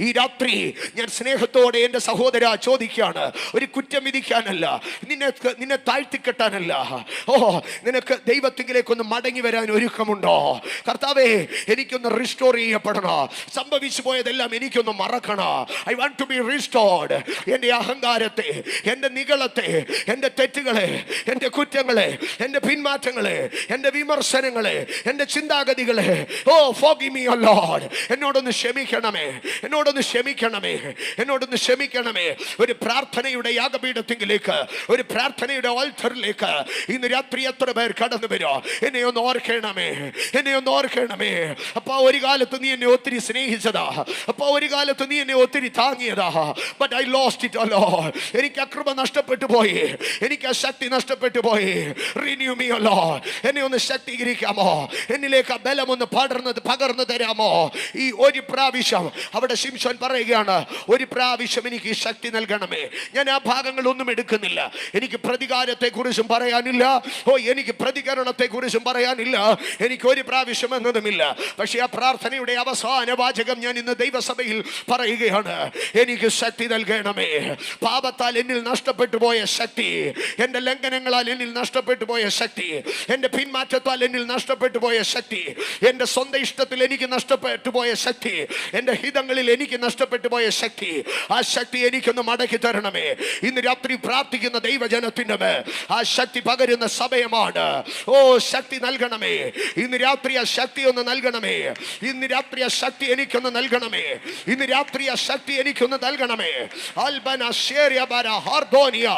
ഈ രാത്രി ഞാൻ സ്നേഹത്തോടെ എൻ്റെ സഹോദര ചോദിക്കുകയാണ്, ഒരു കുറ്റം വിധിക്കാനല്ല, നിന്നെ താഴ്ത്തിക്കെട്ടാനല്ല. നിനക്ക് ദൈവത്തിലേക്കൊന്ന് മടങ്ങി വരാൻ ഒരുക്കമുണ്ടോ? കർത്താവേ, എനിക്കൊന്ന് റിസ്റ്റോർ ചെയ്യപ്പെടണോ. സംഭവിച്ചു പോയതെല്ലാം എനിക്കൊന്ന് മറക്കണോ. I want to be restored. എൻ്റെ അഹങ്കാരത്തെ, എൻ്റെ നിഗളത്തെ, എൻ്റെ തെറ്റുകളെ, എൻ്റെ കുറ്റങ്ങളെ, എൻ്റെ പിന്മാറ്റങ്ങളെ, എൻ്റെ വിമർശനങ്ങളെ, എൻ്റെ ചിന്താഗതികളെ, forgive me, O Lord. എന്നോടൊന്ന് ക്ഷമിക്കണമേ, എന്നോടൊന്ന് ക്ഷമിക്കണമേ, എന്നോടൊന്ന് ക്ഷമിക്കണമേ. ഒരു പ്രാർത്ഥനയുടെ യാഗപീഠത്തിലേക്ക്, ഒരു പ്രാർത്ഥനയുടെ ആൾട്ടറിലേക്ക് ഇന്ന് രാത്രി എത്ര പേർ കടന്നു വരോ? എന്നെ ഒന്ന് ഓർക്കണമേ, എന്നെ ഒന്ന് ഓർക്കണമേ. അപ്പൊ ഒരു കാലത്ത് നീ എന്നെ ഒത്തിരി സ്നേഹിച്ചതാ, അപ്പൊ ഒരു കാലത്ത് നീ എന്നെ ഒത്തിരി താങ്ങിയതാ. But I lost it. അല്ലോ, എനിക്ക് ആ കൃപ നഷ്ടപ്പെട്ടു പോയി, എനിക്ക് ആ ശക്തി നഷ്ടപ്പെട്ടു പോയി. റിന്യൂ മീ, അല്ലോ, എന്നെ ഒന്ന് ശക്തീകരിക്കാമോ? എന്നിലേക്ക് ആ ബലം ഒന്ന് പകർന്നു തരാമോ? ഈ ഒരു പ്രാവശ്യം അവിടെ ശിംശോൻ പറയുകയാണ്, ഒരു പ്രാവശ്യം എനിക്ക് ഈ ശക്തി നൽകണമേ. ഞാൻ ആ ഭാഗങ്ങളൊന്നും എടുക്കുന്നില്ല. എനിക്ക് പ്രതികാരത്തെ കുറിച്ചും പറയാനില്ല, എനിക്ക് പ്രതികരണത്തെ കുറിച്ചും പറയാനില്ല, എനിക്ക് ഒരു പ്രാവശ്യം എന്നതുമില്ല. പക്ഷെ ആ പ്രാർത്ഥനയുടെ അവസാന വാചകം ഞാൻ ഇന്ന് ദൈവസഭയിൽ പറയുകയാണ്, എനിക്ക് ശക്തി നൽകണമേ. പാപത്താൽ എന്നിൽ നഷ്ടപ്പെട്ടു പോയ ശക്തി, എൻ്റെ ലംഘനങ്ങളാൽ എന്നിൽ നഷ്ടപ്പെട്ടു പോയ ശക്തി, എൻ്റെ പിന്മാറ്റത്താൽ എന്നിൽ നഷ്ടപ്പെട്ടു പോയ ശക്തി, എൻ്റെ സ്വന്തം ഇഷ്ടത്തിൽ എനിക്ക് നഷ്ടപ്പെട്ടു പോയ ശക്തി, എൻ്റെ ഹിതങ്ങളിൽ എനിക്ക് നഷ്ടപ്പെട്ടു പോയ ശക്തി, ആ ശക്തി എനിക്കൊന്ന് മടക്കി തരണമേ. ഇന്ന് രാത്രി പ്രാർത്ഥിക്കുന്ന ദൈവജനത്തിൻ്റെ മേൽ ആ ശക്തി പകരുന്ന സമയമാണ്. ശക്തി നൽകണമേ. ഇന്ന് രാത്രി ആ ശക്തി ഒന്ന് നൽകണമേ. ഇന്ന് രാത്രി ആ ശക്തി എനിക്കൊന്ന് നൽകണമേ. ഇന്ന് രാത്രി ആ ശക്തി എനിക്കൊന്ന് നൽകണമേ. അൽബന ശേര്യബര ഹർദോനിയ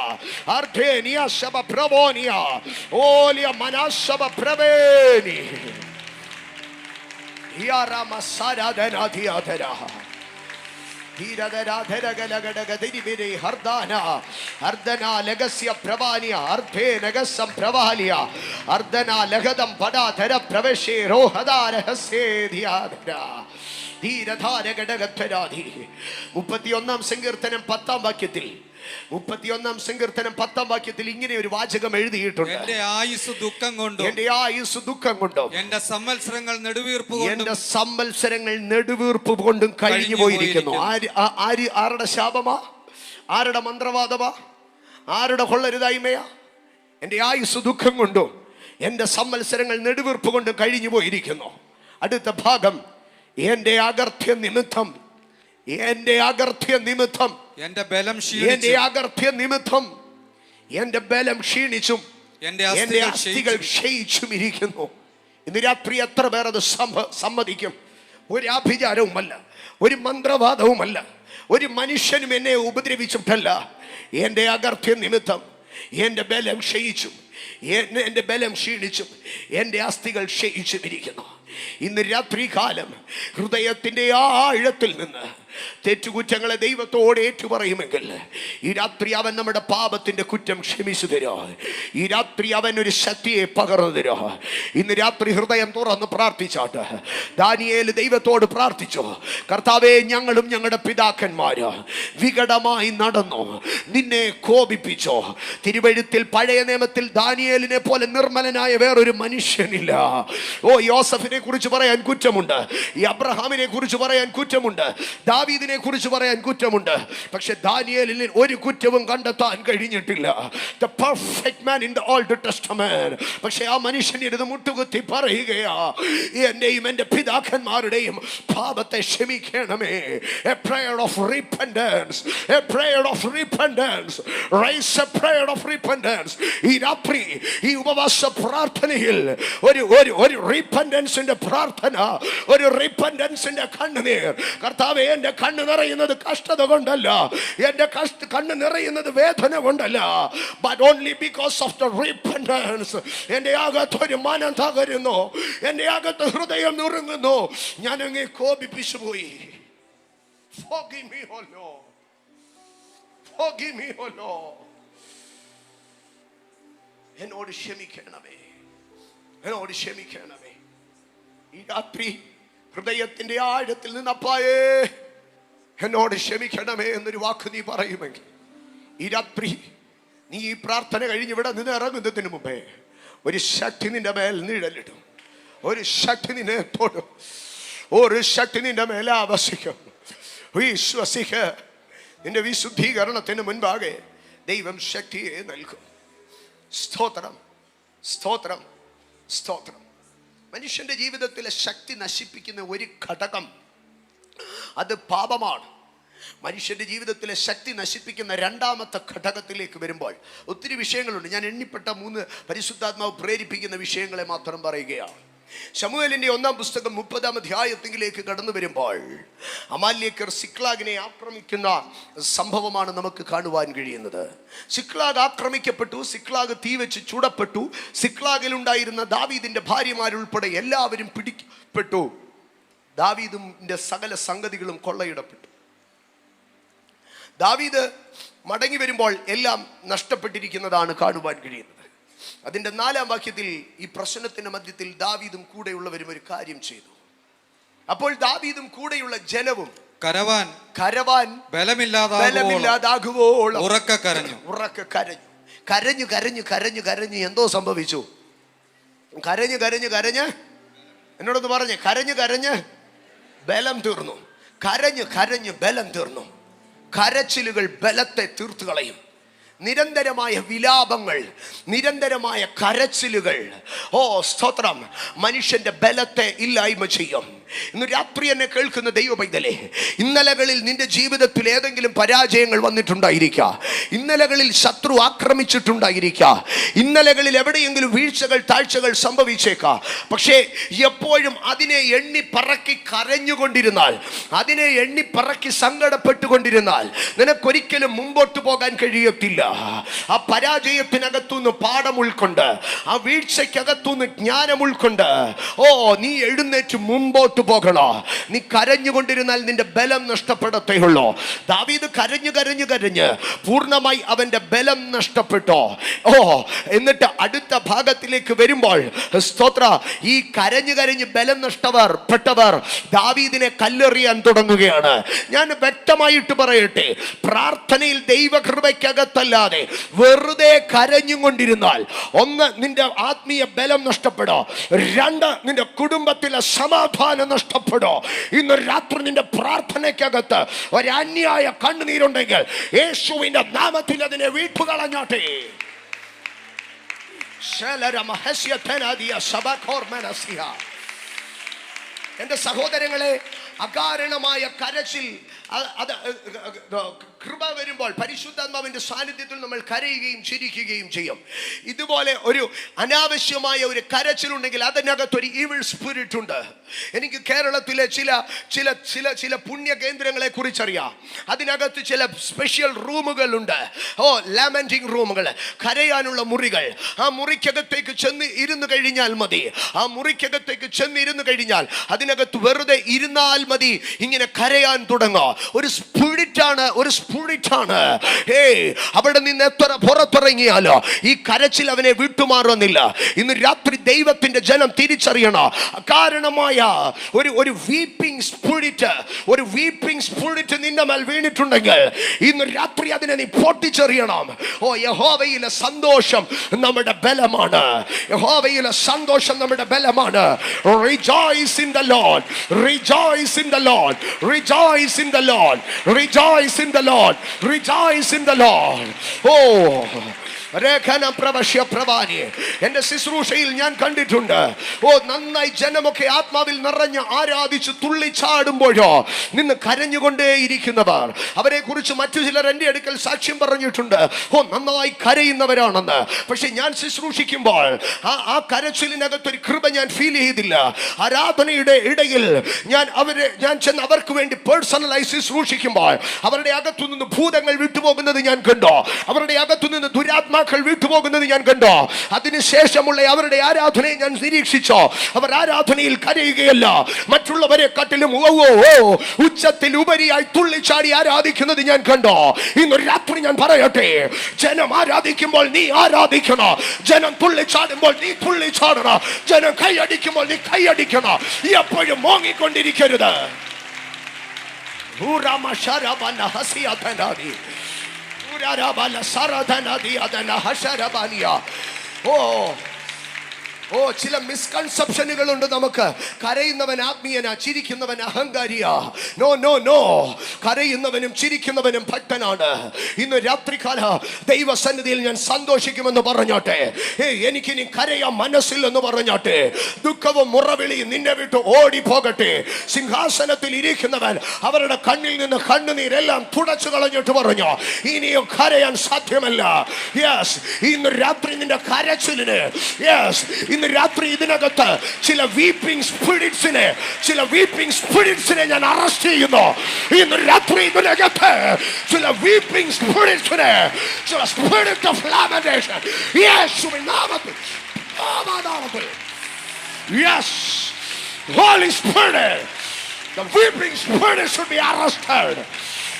അർധേനിയ ശബ പ്രവോനിയ ഓലിയ മനശബ പ്രവേനി യാരാമ സാരാധനാധിയാധര മുപ്പത്തിയൊന്നാം സങ്കീർത്തനം 10-ാം വാക്യത്തിൽ, 31-ാം സങ്കീർത്തനം 10-ാം വാക്യത്തിൽ ഇങ്ങനെ ഒരു വാചകം എഴുതിയിട്ടുണ്ട്. എന്റെ ആയുസ് ദുഃഖം കൊണ്ടും, എന്റെ ആയുസ് ദുഃഖം കൊണ്ടും, എന്റെ സംവത്സരങ്ങൾ നെടുവീർപ്പ് കൊണ്ടും, എന്റെ സംവത്സരങ്ങൾ നെടുവീർപ്പ് കൊണ്ടും കഴിഞ്ഞു പോയിരിക്കുന്നു. ആരുടെ ശാപമാ? ആരുടെ മന്ത്രവാദമാ? ആരുടെ കൊള്ളരുതായ്മയാ? എന്റെ ആയുസ് ദുഃഖം കൊണ്ടും എന്റെ സംവത്സരങ്ങൾ നെടുവീർപ്പ് കൊണ്ടും കഴിഞ്ഞു പോയിരിക്കുന്നു. അടുത്ത ഭാഗം, എന്റെ അകർത്യ നിമിത്തം, എന്റെ അകർത്യ നിമിത്തം, എന്റെ ബലം ക്ഷീണിച്ചും എന്റെ അസ്ഥികൾ ക്ഷയിച്ചും ഇരിക്കുന്നു. ഇന്ന് രാത്രി എത്ര പേർ അത് സമ്മതിക്കും? ഒരു ആഭിചാരവുമല്ല, ഒരു മന്ത്രവാദവുമല്ല, ഒരു മനുഷ്യനും എന്നെ ഉപദ്രവിച്ചിട്ടല്ല. എന്റെ അകർത്യ നിമിത്തം എന്റെ ബലം ക്ഷയിച്ചും, എന്റെ ബലം ക്ഷീണിച്ചും, എന്റെ അസ്ഥികൾ ക്ഷയിച്ചും ഇരിക്കുന്നു. ഇന്ന് രാത്രികാലം ഹൃദയത്തിന്റെ ആഴത്തിൽ നിന്ന് തെറ്റുകുറ്റങ്ങളെ ദൈവത്തോട് ഏറ്റുപറയുമെങ്കിൽ ഈ രാത്രി അവൻ നമ്മുടെ പാപത്തിന്റെ കുറ്റം ക്ഷമിച്ചു തരോ. ഈ രാത്രി അവൻ ഒരു ശക്തിയെ പകർന്നു തരോ. ഇന്ന് രാത്രി ഹൃദയം തുറന്ന് പ്രാർത്ഥിച്ചാട്ട്. ദാനിയേൽ ദൈവത്തോട് പ്രാർത്ഥിച്ചു, കർത്താവേ, ഞങ്ങളും ഞങ്ങളുടെ പിതാക്കന്മാര് വികടമായി നടന്നു, നിന്നെ കോപിപ്പിച്ചോ. തിരുവെഴുത്തിൽ പഴയ നിയമത്തിൽ ദാനിയേലിനെ പോലെ നിർമ്മലനായ വേറൊരു മനുഷ്യനില്ല. യോസഫിനെ കുറിച്ച് പറയാൻ കുറ്റമുണ്ട്, ഈ അബ്രഹാമിനെ കുറിച്ച് പറയാൻ കുറ്റമുണ്ട്, ദാവീദിനെ കുറിച്ച് പറയാൻ കുറ്റമുണ്ട്, പക്ഷെ ദാനിയേലിൽ ഒരു കുറ്റവും കണ്ടെത്താൻ കഴിഞ്ഞിട്ടില്ല. The perfect man in the Old Testament. പക്ഷെ ആ മനുഷ്യൻ ഇരുന്ന് മുട്ടുകുത്തി പറയുകയാ, എന്റെയും എന്റെ പിതാക്കന്മാരുടെയും പാപത്തെ ക്ഷമിക്കണമേ. A prayer of repentance, a prayer of repentance, raise a prayer of repentance. ഈ രാത്രി ഈ ഉപവാസ പ്രാർത്ഥനയിൽ ഒരു റിപ്പന്റൻസിന്റെ പ്രാർത്ഥന, ഒരു റിപ്പന്റൻസിന്റെ കണ്ണുനീർ. കർത്താവേ, എന്റെ കണ്ണ് നിറയുന്നത് കഷ്ടത കൊണ്ടല്ല, എന്റെ കണ്ണ് നിറയുന്നത് വേദന കൊണ്ടല്ല, but only because of the repentance. എന്റെ അകത്ത് ഒരു മനം തകരുന്നു, എന്റെ അകത്ത് ഹൃദയം നുറുങ്ങുന്നു, ഞാൻ അങ്ങേ കോപിപ്പിച്ചു പോയി. Forgive me, oh Lord. Forgive me, oh Lord. എന്നോട് ക്ഷമിക്കണമേ, എന്നോട് ക്ഷമിക്കണമേ. ഈ രാത്രി ഹൃദയത്തിന്റെ ആഴത്തിൽ നിന്ന് അപ്പായേ എന്നോട് ക്ഷമിക്കണമേ എന്നൊരു വാക്ക് നീ പറയുമെങ്കിൽ, ഈ രാത്രി നീ ഈ പ്രാർത്ഥന കഴിഞ്ഞ് ഇവിടെ നിന്ന് ഇറങ്ങുന്നതിന് മുമ്പേ ഒരു ശക്തി നിന്റെ മേൽ നിഴലിടും, ഒരു ശക്തി നിന്നെ തൊടും, ഒരു ശക്തി നിന്റെ മേലെ ആവസിക്കും. വിശ്വസിക്ക, നിന്റെ വിശുദ്ധീകരണത്തിന് മുൻപാകെ ദൈവം ശക്തിയെ നൽകും. സ്തോത്രം, സ്തോത്രം, സ്തോത്രം. മനുഷ്യന്റെ ജീവിതത്തിലെ ശക്തി നശിപ്പിക്കുന്ന ഒരു ഘടകം അത് പാപമാണ്. മനുഷ്യന്റെ ജീവിതത്തിലെ ശക്തി നശിപ്പിക്കുന്ന രണ്ടാമത്തെ ഘടകത്തിലേക്ക് വരുമ്പോൾ ഒത്തിരി വിഷയങ്ങളുണ്ട്. ഞാൻ എണ്ണിപ്പെട്ട 3 പരിശുദ്ധാത്മാവ് പ്രേരിപ്പിക്കുന്ന വിഷയങ്ങളെ മാത്രം പറയുകയാണ്. ശമൂവേലിന്റെ 1-ാം പുസ്തകം 30-ാം അധ്യായത്തിലേക്ക് കടന്നു വരുമ്പോൾ അമാലേക്യർ സിക്ലാഗിനെ ആക്രമിക്കുന്ന സംഭവമാണ് നമുക്ക് കാണുവാൻ കഴിയുന്നത്. സിക്ലാഗ് ആക്രമിക്കപ്പെട്ടു, സിക്ലാഗ് തീ വെച്ച് ചൂടപ്പെട്ടു, സിക്ലാഗിലുണ്ടായിരുന്ന ദാവീദിന്റെ ഭാര്യമാരുൾപ്പെടെ എല്ലാവരും പിടിക്കപ്പെട്ടു, ദാവീദിന്റെ സകല സംഗതികളും കൊള്ളയിടപ്പെട്ടു. ദാവീദ് മടങ്ങി വരുമ്പോൾ എല്ലാം നഷ്ടപ്പെട്ടിരിക്കുന്നതാണ് കാണുവാൻ കഴിയുന്നത്. അതിന്റെ 4-ാം വാക്യത്തിൽ ഈ പ്രശ്നത്തിന്റെ മധ്യത്തിൽ ദാവീദും കൂടെയുള്ളവരും ഒരു കാര്യം ചെയ്തു. അപ്പോൾ ദാവീദും കൂടെയുള്ള ജനവും കരവാൻ ബലമില്ലാതാകുവോളം ഉറക്കെ കരഞ്ഞു. കരഞ്ഞു കരഞ്ഞു കരഞ്ഞു കരഞ്ഞു എന്തോ സംഭവിച്ചു? കരഞ്ഞു കരഞ്ഞു കരഞ്ഞ്, എന്നോടൊന്ന് പറഞ്ഞ്, കരഞ്ഞു കരഞ്ഞ് ബലം തീർന്നു. കരഞ്ഞു കരഞ്ഞു ബലം തീർന്നു. കരച്ചിലുകൾ ബലത്തെ തീർത്തു കളയും. നിരന്തരമായ വിലാപങ്ങൾ, നിരന്തരമായ കരച്ചിലുകൾ, ഓ സ്തോത്രം, മനുഷ്യന്റെ ബലത്തെ ഇല്ലായ്മ ചെയ്യും. ഇന്ന് രാത്രി എന്നെ കേൾക്കുന്ന ദൈവ പൈതലേ, ഇന്നലകളിൽ നിന്റെ ജീവിതത്തിൽ ഏതെങ്കിലും പരാജയങ്ങൾ വന്നിട്ടുണ്ടായിരിക്കാം, ഇന്നലകളിൽ ശത്രു ആക്രമിച്ചിട്ടുണ്ടായിരിക്കാം, ഇന്നലകളിൽ എവിടെയെങ്കിലും വീഴ്ചകൾ താഴ്ചകൾ സംഭവിച്ചേക്കാം. പക്ഷേ എപ്പോഴും അതിനെ എണ്ണി പറക്കി കരഞ്ഞുകൊണ്ടിരുന്നാൽ, അതിനെ എണ്ണി പറക്കി സങ്കടപ്പെട്ടുകൊണ്ടിരുന്നാൽ നിനക്കൊരിക്കലും മുമ്പോട്ട് പോകാൻ കഴിയത്തില്ല. ആ പരാജയത്തിനകത്തുനിന്ന് പാഠം ഉൾക്കൊണ്ട്, ആ വീഴ്ചയ്ക്കകത്തുനിന്ന് ജ്ഞാനം ഉൾക്കൊണ്ട്, ഓ നീ എഴുന്നേറ്റ് മുമ്പോട്ട് പോകണോ? നീ കരഞ്ഞുകൊണ്ടിരുന്നാൽ നിന്റെ ബലം നഷ്ടപ്പെടത്തേ ഉള്ളൂ. ദാവീദ് കരഞ്ഞു കരഞ്ഞു കരഞ്ഞ് പൂർണ്ണമായി അവന്റെ ബലം നഷ്ടപ്പെട്ടോ. ഓ എന്നിട്ട് അടുത്ത ഭാഗത്തിലേക്ക് വരുമ്പോൾ സ്തോത്ര, ഈ കരഞ്ഞു കരഞ്ഞ് ബലം നഷ്ടപ്പെട്ടവർ ദാവീദിനെ കല്ലെറിയാൻ തുടങ്ങുകയാണ്. ഞാൻ വ്യക്തമായിട്ട് പറയട്ടെ, പ്രാർത്ഥനയിൽ ദൈവകൃപയ്ക്കകത്തല്ലാതെ വെറുതെ കരഞ്ഞുകൊണ്ടിരുന്നാൽ, 1 നിന്റെ ആത്മീയ ബലം നഷ്ടപ്പെടോ, 2 നിന്റെ കുടുംബത്തിലെ സമാധാനം നഷ്ടപ്പെടോ. ഇന്ന് രാത്രി നിന്റെ പ്രാർത്ഥനയ്ക്കകത്ത് ഒരു അന്യായ കണ്ണുനീരുണ്ടെങ്കിൽ യേശുവിന്റെ നാമത്തിൽ അതിനെ വീട്ടുകളഞ്ഞാട്ടെ. എന്റെ സഹോദരങ്ങളെ, അകാരണമായ കരച്ചിൽ, അത് കൃപ വരുമ്പോൾ പരിശുദ്ധാത്മാവിന്റെ സാന്നിധ്യത്തിൽ നമ്മൾ കരയുകയും ചിരിക്കുകയും ചെയ്യും. ഇതുപോലെ ഒരു അനാവശ്യമായ ഒരു കരച്ചിലുണ്ടെങ്കിൽ അതിനകത്തൊരു ഈവിൾ സ്പിരിറ്റ് ഉണ്ട്. എനിക്ക് കേരളത്തിലെ ചില പുണ്യ കേന്ദ്രങ്ങളെ കുറിച്ചറിയാം. അതിനകത്ത് ചില സ്പെഷ്യൽ റൂമുകളുണ്ട്. ഓ ലാമന്റിംഗ് റൂമുകൾ, കരയാനുള്ള മുറികൾ. ആ മുറിക്കകത്തേക്ക് ചെന്ന് ഇരുന്ന് കഴിഞ്ഞാൽ മതി. ആ മുറിക്കകത്തേക്ക് ചെന്ന് ഇരുന്ന് കഴിഞ്ഞാൽ അതിനകത്ത് വെറുതെ ഇരുന്നാൽ മതി, ഇങ്ങനെ കരയാൻ തുടങ്ങുക. ഒരു സ്പിരിറ്റാണ്, ഒരു സ്പിരിറ്റാണ്. അവിടെ നിന്ന് എത്ര പുറത്തിറങ്ങിയാലോ ഈ കരച്ചിൽ അവനെ വിട്ടുമാറുന്നില്ല. ഇന്ന് രാത്രി ദൈവത്തിന്റെ ജനം തിരിച്ചറിയണം. കാരണമായ ഒരു വീപ്പിംഗ് സ്പിരിറ്റ്, ഒരു വീപ്പിംഗ് സ്പിരിറ്റ് നിന്റെ മേൽ വീണിട്ടുണ്ടെങ്കിൽ ഇന്ന് രാത്രി അതിനെ നീ പൊട്ടിച്ചെറിയണം. ഓ യഹോവയിലെ സന്തോഷം നമ്മുടെ ബലമാണ്. യഹോവയിലെ സന്തോഷം നമ്മുടെ ബലമാണ്. Rejoice in the Lord. Rejoice Rejoice in the Lord. Rejoice in the Lord. Rejoice in the Lord. Rejoice in the Lord. Oh, എന്റെ ശുശ്രൂഷയിൽ ഞാൻ കണ്ടിട്ടുണ്ട്. നന്നായി ജനമൊക്കെ ആത്മാവിൽ നിറഞ്ഞ് ആരാധിച്ച് തുള്ളിച്ചാടുമ്പോഴോ നിന്ന് കരഞ്ഞുകൊണ്ടേയിരിക്കുന്നവർ, അവരെ കുറിച്ച് മറ്റു ചിലർ എന്റെ അടുക്കൽ സാക്ഷ്യം പറഞ്ഞിട്ടുണ്ട്. നന്നായി കരയുന്നവരാണെന്ന്. പക്ഷെ ഞാൻ ശുശ്രൂഷിക്കുമ്പോൾ ആ കരച്ചിലിനകത്തൊരു കൃപ ഞാൻ ഫീൽ ചെയ്തില്ല. ആരാധനയുടെ ഇടയിൽ ഞാൻ ചെന്ന് അവർക്ക് വേണ്ടി പേഴ്സണലായി ശുശ്രൂഷിക്കുമ്പോൾ അവരുടെ അകത്തുനിന്ന് ഭൂതങ്ങൾ വിട്ടുപോകുന്നത് ഞാൻ കണ്ടു. അവരുടെ അകത്തുനിന്ന് ദുരാത്മാക്കൾ വിട്ടുപോകുന്നത് ഞാൻ കണ്ടു. അതിനുശേഷമുള്ള അവരുടെ ആരാധനയെ ഞാൻ നിരീക്ഷിച്ചോ. അവർ ആരാധനയിൽ കരയുകയല്ല, മറ്റുള്ളവരെ കാട്ടിലും ഉച്ചത്തിൽ ഉപരിയായി തുള്ളിച്ചാടി ആരാധിക്കുന്നത് ഞാൻ കണ്ടു. ഇന്ന് രാത്രി ഞാൻ പറയട്ടെ, ജനം ആരാധിക്കുമ്പോൾ നീ ആരാധിക്കണം. ജനം തുള്ളിച്ചാടുമ്പോൾ നീ തുള്ളിച്ചാടണം. ജനം കൈയടിക്കുമ്പോൾ നീ കൈയടിക്കണം. എപ്പോഴും മോങ്ങിക്കൊണ്ടിരിക്കരുത്. ചില മിസ്കൺസെപ്ഷനുകൾ ഉണ്ട് നമുക്ക്. കരയുന്നവൻ ആത്മീയനാ, ചിരിക്കുന്നവൻ അഹങ്കാരിയാ. നോ നോ നോ, കരയുന്നവനും ചിരിക്കുന്നവനും ഭക്തനാണ്. ഇന്ന് രാത്രികാല ദൈവസന്നിധിയിൽ ഞാൻ സന്തോഷിക്കുമെന്ന് പറഞ്ഞോട്ടെ. എനിക്കിനി കരയാൻ മനസ്സില്ലെന്ന് പറഞ്ഞോട്ടെ. ദുഃഖവും മുറവിളിയും നിന്നെ വിട്ട് ഓടിപ്പോകട്ടെ. സിംഹാസനത്തിൽ ഇരിക്കുന്നവൻ അവരുടെ കണ്ണിൽ നിന്ന് കണ്ണുനീരെല്ലാം തുടച്ചു കളഞ്ഞിട്ട് പറഞ്ഞു, ഇനിയും കരയാൻ സാധ്യമല്ല. യെസ്, ഇന്ന് രാത്രി നിന്റെ കരച്ചിലിന്, യെസ്, ഇന്ന് രാത്രി ഇതിനകത്ത് ചില വീപ്പിംഗ് സ്പിരിറ്റ്സിനെ ഞാൻ അറസ്റ്റ് ചെയ്യുന്നു. ഇന്ന് രാത്രി ഇതിനകത്ത് ചില വീപ്പിംഗ് സ്പിരിറ്റ്സിനെ, ചില സ്പിരിറ്റ് ഓഫ് ലാമെന്റേഷൻ, യേശുവിൻ നാമത്തിൽ, yes, Holy Spirit, the weeping spirit should be arrested.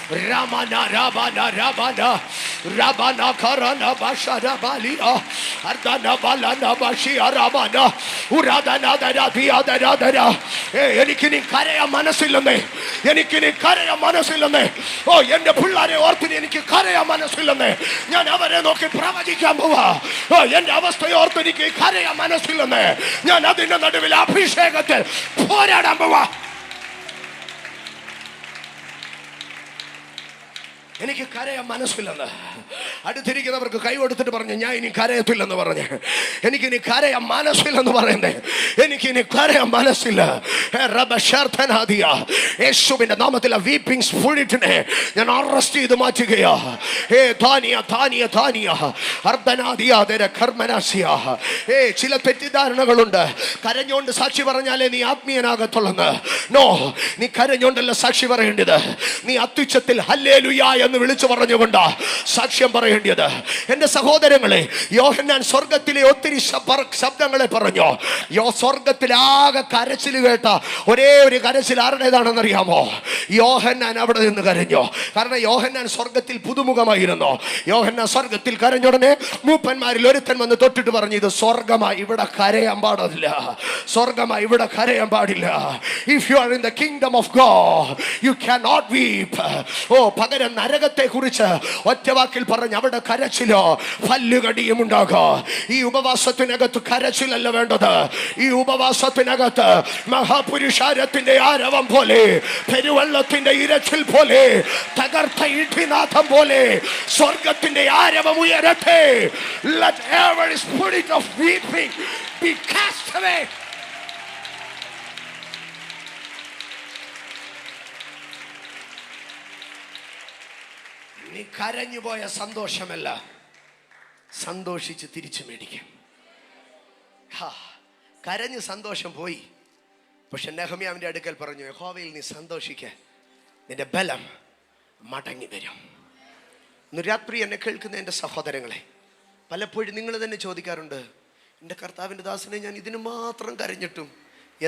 Ramana Rabana Rabana Rabana Karana Bashara Balia Ardana Balana Bashia Ramana Uradana Dadia Dada. എനിക്കിനി കരയാൻ മനസ്സില്ലെന്നേ, എനിക്കിനി കരയാൻ മനസ്സില്ലെന്നേ. എന്റെ പിള്ളേരെ ഓർത്തിന് എനിക്ക് കരയാൻ മനസ്സില്ലെന്നേ. ഞാൻ അവരെ നോക്കി പ്രവചിക്കാൻ പോവാ. എന്റെ അവസ്ഥയെ ഓർത്ത് എനിക്ക് കരയാൻ മനസ്സില്ലെന്നേ. ഞാൻ അതിന്റെ നടുവിൽ അഭിഷേകത്തിൽ പോരാടാൻ പോവാ. എനിക്ക് കരയാൻ മനസ്സില്ലെന്ന്. അടുത്തിരിക്കുന്നവർക്ക് കൈ കൊടുത്തിട്ട് പറഞ്ഞു, ഞാൻ ഇനി കരയത്തില്ലെന്ന് പറഞ്ഞ്. എനിക്കിനി കരയാൻ മനസ്സില്ലെന്ന് പറയുന്നേ. എനിക്കിനി കരയാൻ മനസ്സില്ല. യേശുവിന്റെ നാമത്തിലെ വീപ്പിംഗ് സ്പിരിറ്റിനെ ഞാൻ അറസ്റ്റ് ചെയ്ത് മാറ്റുകയാ. ചില തെറ്റിദ്ധാരണകളുണ്ട്. കരഞ്ഞോണ്ട് സാക്ഷി പറഞ്ഞാലേ നീ ആത്മീയനാകത്തുള്ളെന്ന്. നോ, നീ കരഞ്ഞോണ്ടല്ല സാക്ഷി പറയേണ്ടത്. നീ അത്യുച്ചത്തിൽ ഹല്ലേലൂയ എന്ന് വിളിച്ചു പറഞ്ഞുകൊണ്ട് സാക്ഷ്യം പറയേണ്ടത്. എന്റെ സഹോദരങ്ങളെ, യോഹന്നാൻ സ്വർഗത്തിലെ ഒത്തിരി ശബ്ദങ്ങളെ പറഞ്ഞു. സ്വർഗത്തിലാകെ കരച്ചിൽ കേട്ട ഒരേ ഒരു കരച്ചിൽ ആരുടേതാണെന്നറിയാമോ? യോഹന്നാൻ അവിടെ നിന്ന് കരഞ്ഞു. കാരണം യോഹന്നാൻ സ്വർഗത്തിൽ പുതുമുഖമായിരുന്നു. യോഹന്നാൻ സ്വർഗത്തിൽ കരഞ്ഞുടനെ മൂപ്പന്മാരിൽ ഒരുത്തൻ വന്ന് തൊട്ടിട്ട് പറഞ്ഞു, ഇത് സ്വർഗമായി, ഇവിടെ കരയാൻ പാടില്ല. സ്വർഗമായി, ഇവിടെ കരയാൻ പാടില്ല. If you are in the kingdom of God, you cannot weep. പകരം നരകത്തെ കുറിച്ച് ഒറ്റവാക്കിൽ പറഞ്ഞ് അവിടെ കരച്ചിലോ പല്ലുകടിയും ഉണ്ടാകും. ഈ ഉപവാസത്തിനകത്ത് കരച്ചിലല്ല വേണ്ടത്. ഈ ഉപവാസത്തിനകത്ത് മഹാപുരുഷാരത്തിന്റെ ആരവം പോലെ, പെരുവെള്ളത്തിന്റെ ഇരച്ചിൽ പോലെ, തകർത്ത ഇടിനാഥം പോലെ സ്വർഗത്തിന്റെ ആരവം ഉയരട്ടെ. Let every spirit of weeping be cast away. നീ കരഞ്ഞുപോയ സന്തോഷമല്ല, സന്തോഷിച്ച് തിരിച്ചു മേടിക്കും. കരഞ്ഞ് സന്തോഷം പോയി. പക്ഷെ നെഹമ്യാവിന്റെ അടുക്കൽ പറഞ്ഞു, യഹോവയിൽ നീ സന്തോഷിക്ക, നിന്റെ ബലം മടങ്ങി വരും. ഇന്ന് രാത്രി എന്നെ കേൾക്കുന്ന എൻ്റെ സഹോദരങ്ങളെ, പലപ്പോഴും നിങ്ങൾ തന്നെ ചോദിക്കാറുണ്ട്, എൻ്റെ കർത്താവിൻ്റെ ദാസനെ ഞാൻ ഇതിന് മാത്രം കരഞ്ഞിട്ടും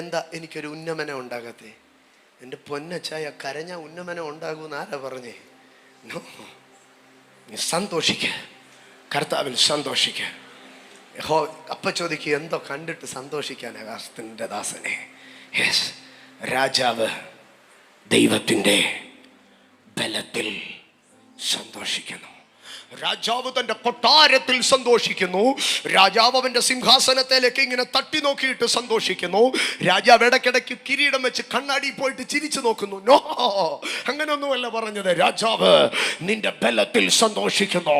എന്താ എനിക്കൊരു ഉന്നമനം ഉണ്ടാകാത്തേ? എൻ്റെ പൊന്നച്ചായ, കരഞ്ഞ ഉന്നമനം ഉണ്ടാകുമെന്ന് ആരാ പറഞ്ഞേ? നോ, നീ സന്തോഷിക്ക, കർത്താവിൽ സന്തോഷിക്ക. അപ്പ ചോദിക്കുക, എന്തോ കണ്ടിട്ട് സന്തോഷിക്കാൻ ആകാശത്തിൻ്റെ ദാസനെ? യെസ്, രാജാവ് ദൈവത്തിൻ്റെ ബലത്തിൽ സന്തോഷിക്കുന്നു. രാജാവ് തന്റെ കൊട്ടാരത്തിൽ സന്തോഷിക്കുന്നു. രാജാവ് അവന്റെ സിംഹാസനത്തിലേക്ക് ഇങ്ങനെ തട്ടി നോക്കിയിട്ട് സന്തോഷിക്കുന്നു. രാജാവ് ഇടയ്ക്കിടയ്ക്ക് കിരീടം വെച്ച് കണ്ണാടി പോയിട്ട് ചിരിച്ചു നോക്കുന്നു. നോ, അങ്ങനൊന്നുമല്ല പറഞ്ഞത്. രാജാവ് നിന്റെ ബലത്തിൽ സന്തോഷിക്കുന്നു.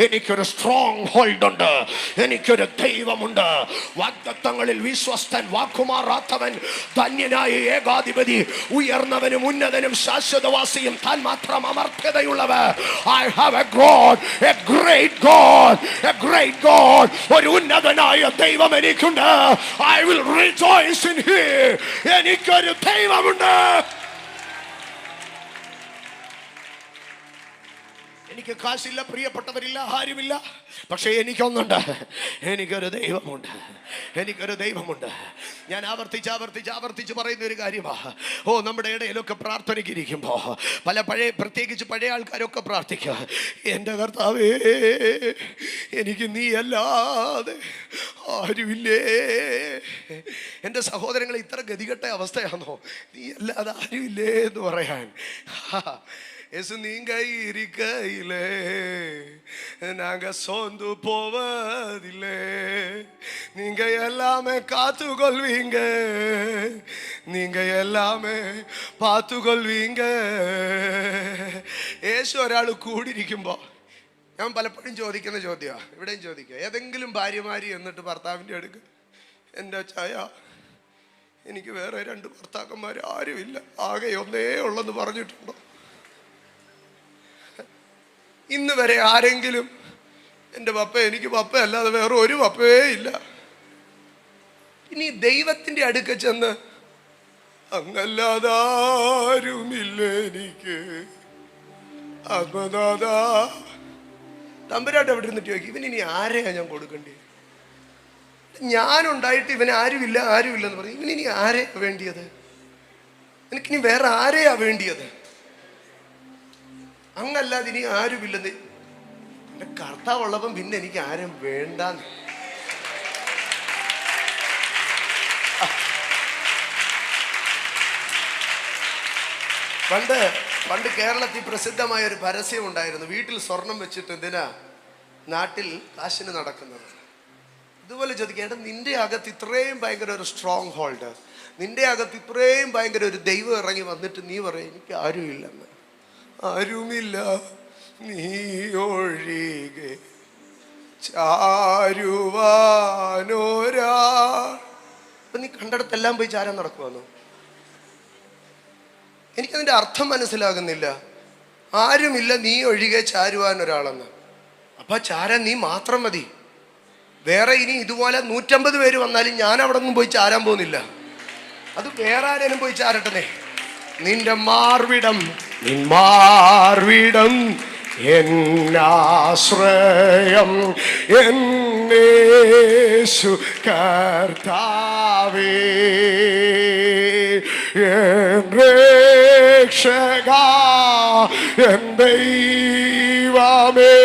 എനിക്കൊരു സ്ട്രോങ് ഹോൾഡ് ഉണ്ട്, എനിക്കൊരു ദൈവമുണ്ട്. വാഗ്ദത്തങ്ങളിൽ വിശ്വസ്തൻ, വാക്കുമാറാത്തവൻ, ധന്യനായ ഏകാധിപതി, ഉയർന്നവനും ഉന്നതനും ശാശ്വതവാസിയും, താൻ മാത്രം അമർത്യതയുള്ളവർ. I have a God, a great God, a great God. ഒരു ഉന്നതനായ ദൈവം എനിക്കുണ്ട്. I will rejoice in Him. എനിക്കൊരു ദൈവമുണ്ട്. എനിക്ക് കാശില്ല, പ്രിയപ്പെട്ടവരില്ല, ആരുമില്ല. പക്ഷേ എനിക്കൊന്നുണ്ട്, എനിക്കൊരു ദൈവമുണ്ട്, എനിക്കൊരു ദൈവമുണ്ട്. ഞാൻ ആവർത്തിച്ച് പറയുന്ന ഒരു കാര്യമാണ്. നമ്മുടെ ഇടയിലൊക്കെ പ്രാർത്ഥനയ്ക്ക് ഇരിക്കുമ്പോൾ പ്രത്യേകിച്ച് പഴയ ആൾക്കാരൊക്കെ പ്രാർത്ഥിക്കുക, എൻ്റെ കർത്താവേ, എനിക്ക് നീ അല്ലാതെ ആരുമില്ലേ. എൻ്റെ സഹോദരങ്ങളെ, ഇത്ര ഗതികെട്ട അവസ്ഥയാണോ? നീ അല്ലാതെ ആരുമില്ലേ എന്ന് പറയാൻ. യേசு நீங்க இருக்கையிலே நாங்க சோர்ந்து போவதில்லை. நீங்க எல்லாமே காத்துக்கொள்வீங்க, நீங்க எல்லாமே பார்த்துക്കൊள்വീങ്ക. യേശു ഒരാൾ കൂടിയിരിക്കുമ്പോൾ ഞാൻ പലപ്പോഴും ചോദിക്കുന്ന ചോദ്യമാണ്, ഇവിടെയും ചോദിക്കുക, ഏതെങ്കിലും ഭാര്യമാരി എന്നിട്ട് ഭർത്താവിൻ്റെ അടുക്ക്, എൻ്റെ ചായ എനിക്ക് വേറെ 2 ഭർത്താക്കന്മാർ ആരുമില്ല, ആകെ ഒന്നേ ഉള്ളെന്ന് പറഞ്ഞിട്ടുണ്ടോ? ഇന്ന് വരെ ആരെങ്കിലും എൻ്റെ പപ്പ, എനിക്ക് പപ്പ അല്ലാതെ വേറെ ഒരു പപ്പയേ ഇല്ല. ഇനി ദൈവത്തിൻ്റെ അടുക്ക ചെന്ന്, അങ്ങല്ലാതെ ആരുമില്ല എനിക്ക് ആത്മനാഥ, തമ്പുരാട്ട് എവിടെ ഇരുന്നിട്ട് ചോദിക്കും, ഇവനിനി ആരെയാ ഞാൻ കൊടുക്കേണ്ടത്? ഞാനുണ്ടായിട്ട് ഇവന് ആരുമില്ലെന്ന് പറയും. ഇവനിനി ആരെയാ വേണ്ടിയത്? എനിക്കിനി വേറെ ആരെയാ വേണ്ടിയത്? അങ്ങല്ലാതെ ഇനി ആരുമില്ലെന്ന്. എൻ്റെ കർത്താവുള്ളപ്പം പിന്നെ എനിക്ക് ആരും വേണ്ടാന്ന്. പണ്ട് കേരളത്തിൽ പ്രസിദ്ധമായ ഒരു പരസ്യം ഉണ്ടായിരുന്നു. വീട്ടിൽ സ്വർണം വെച്ചിട്ട് എന്തിനാ നാട്ടിൽ കാശിന് നടക്കുന്നത്? ഇതുപോലെ ചോദിക്കേണ്ട, നിന്റെ അകത്ത് ഇത്രയും ഭയങ്കര ഒരു സ്ട്രോങ് ഹോൾഡ്, നിന്റെ അകത്ത് ഇത്രയും ഭയങ്കര ഒരു ദൈവം ഇറങ്ങി വന്നിട്ട് നീ പറയും എനിക്ക് ആരുമില്ലെന്ന്. ആരുമില്ല നീ ഒഴികെ ചാരുവാനോരാ. അപ്പൊ നീ കണ്ടിടത്തെല്ലാം പോയി ചാരാൻ നടക്കുവാന്നോ? എനിക്കതിൻ്റെ അർത്ഥം മനസ്സിലാകുന്നില്ല. ആരുമില്ല നീ ഒഴികെ ചാരുവാൻ ഒരാളെന്ന്. അപ്പൊ ചാരാൻ നീ മാത്രം മതി. വേറെ ഇനി ഇതുപോലെ 150 പേര് വന്നാലും ഞാൻ അവിടെ ഒന്നും പോയി ചാരാൻ പോകുന്നില്ല. അത് വേറെ ആരേലും പോയി ചാരട്ടെ. നിന്റെ മാർവിടം എന്നാശ്രയം എന്നേശു കർത്താവേ, രക്ഷകാ എൻ ദൈവമേ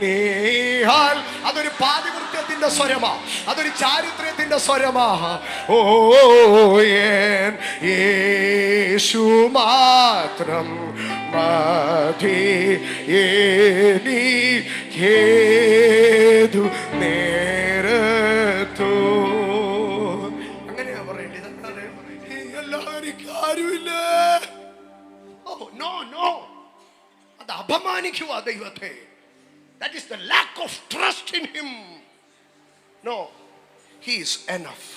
നീഹാൽ. അതൊരു പാതിവൃത്യത്തിന്റെ സ്വരമാ, അതൊരു ചാരിത്ര്യത്തിന്റെ സ്വരമാ. ഓ യേശു മാത്രം മതി എനിക്കേതു നേരത്തോ. അങ്ങനെയാ പറയേണ്ടത്. എല്ലാവരും എനിക്ക് ആരുമില്ലേ. നോ നോ, അത് അപമാനിക്കുക ദൈവത്തെ. That is the lack of trust in him. No, he is enough.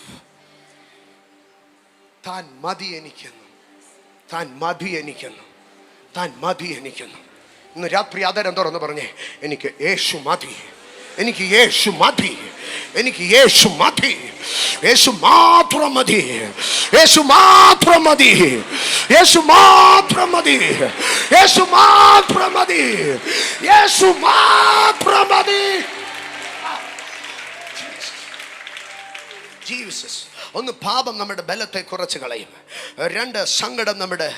താൻ മതി എനിക്കുന്നു, താൻ മതി എനിക്കുന്നു, താൻ മതി എനിക്കുന്നു. ഇന്ന് രാത്രി ആദരം തുറന്ന് പറഞ്ഞേ, എനിക്ക് യേശു മതി, എനിക്ക് യേശു മതി, എനിക്ക് യേശു മതി, യേശു മാത്രം മതി, യേശു മാത്രം മതി, യേശു മാത്രം മതി, യേശു മാത്രം മതി, യേശു മാത്രം മതി. ജീസസ്. ഒന്ന്, പാപം നമ്മുടെ ബലത്തെ കുറച്ച് കളയും. 2, സങ്കടം നമ്മുടെ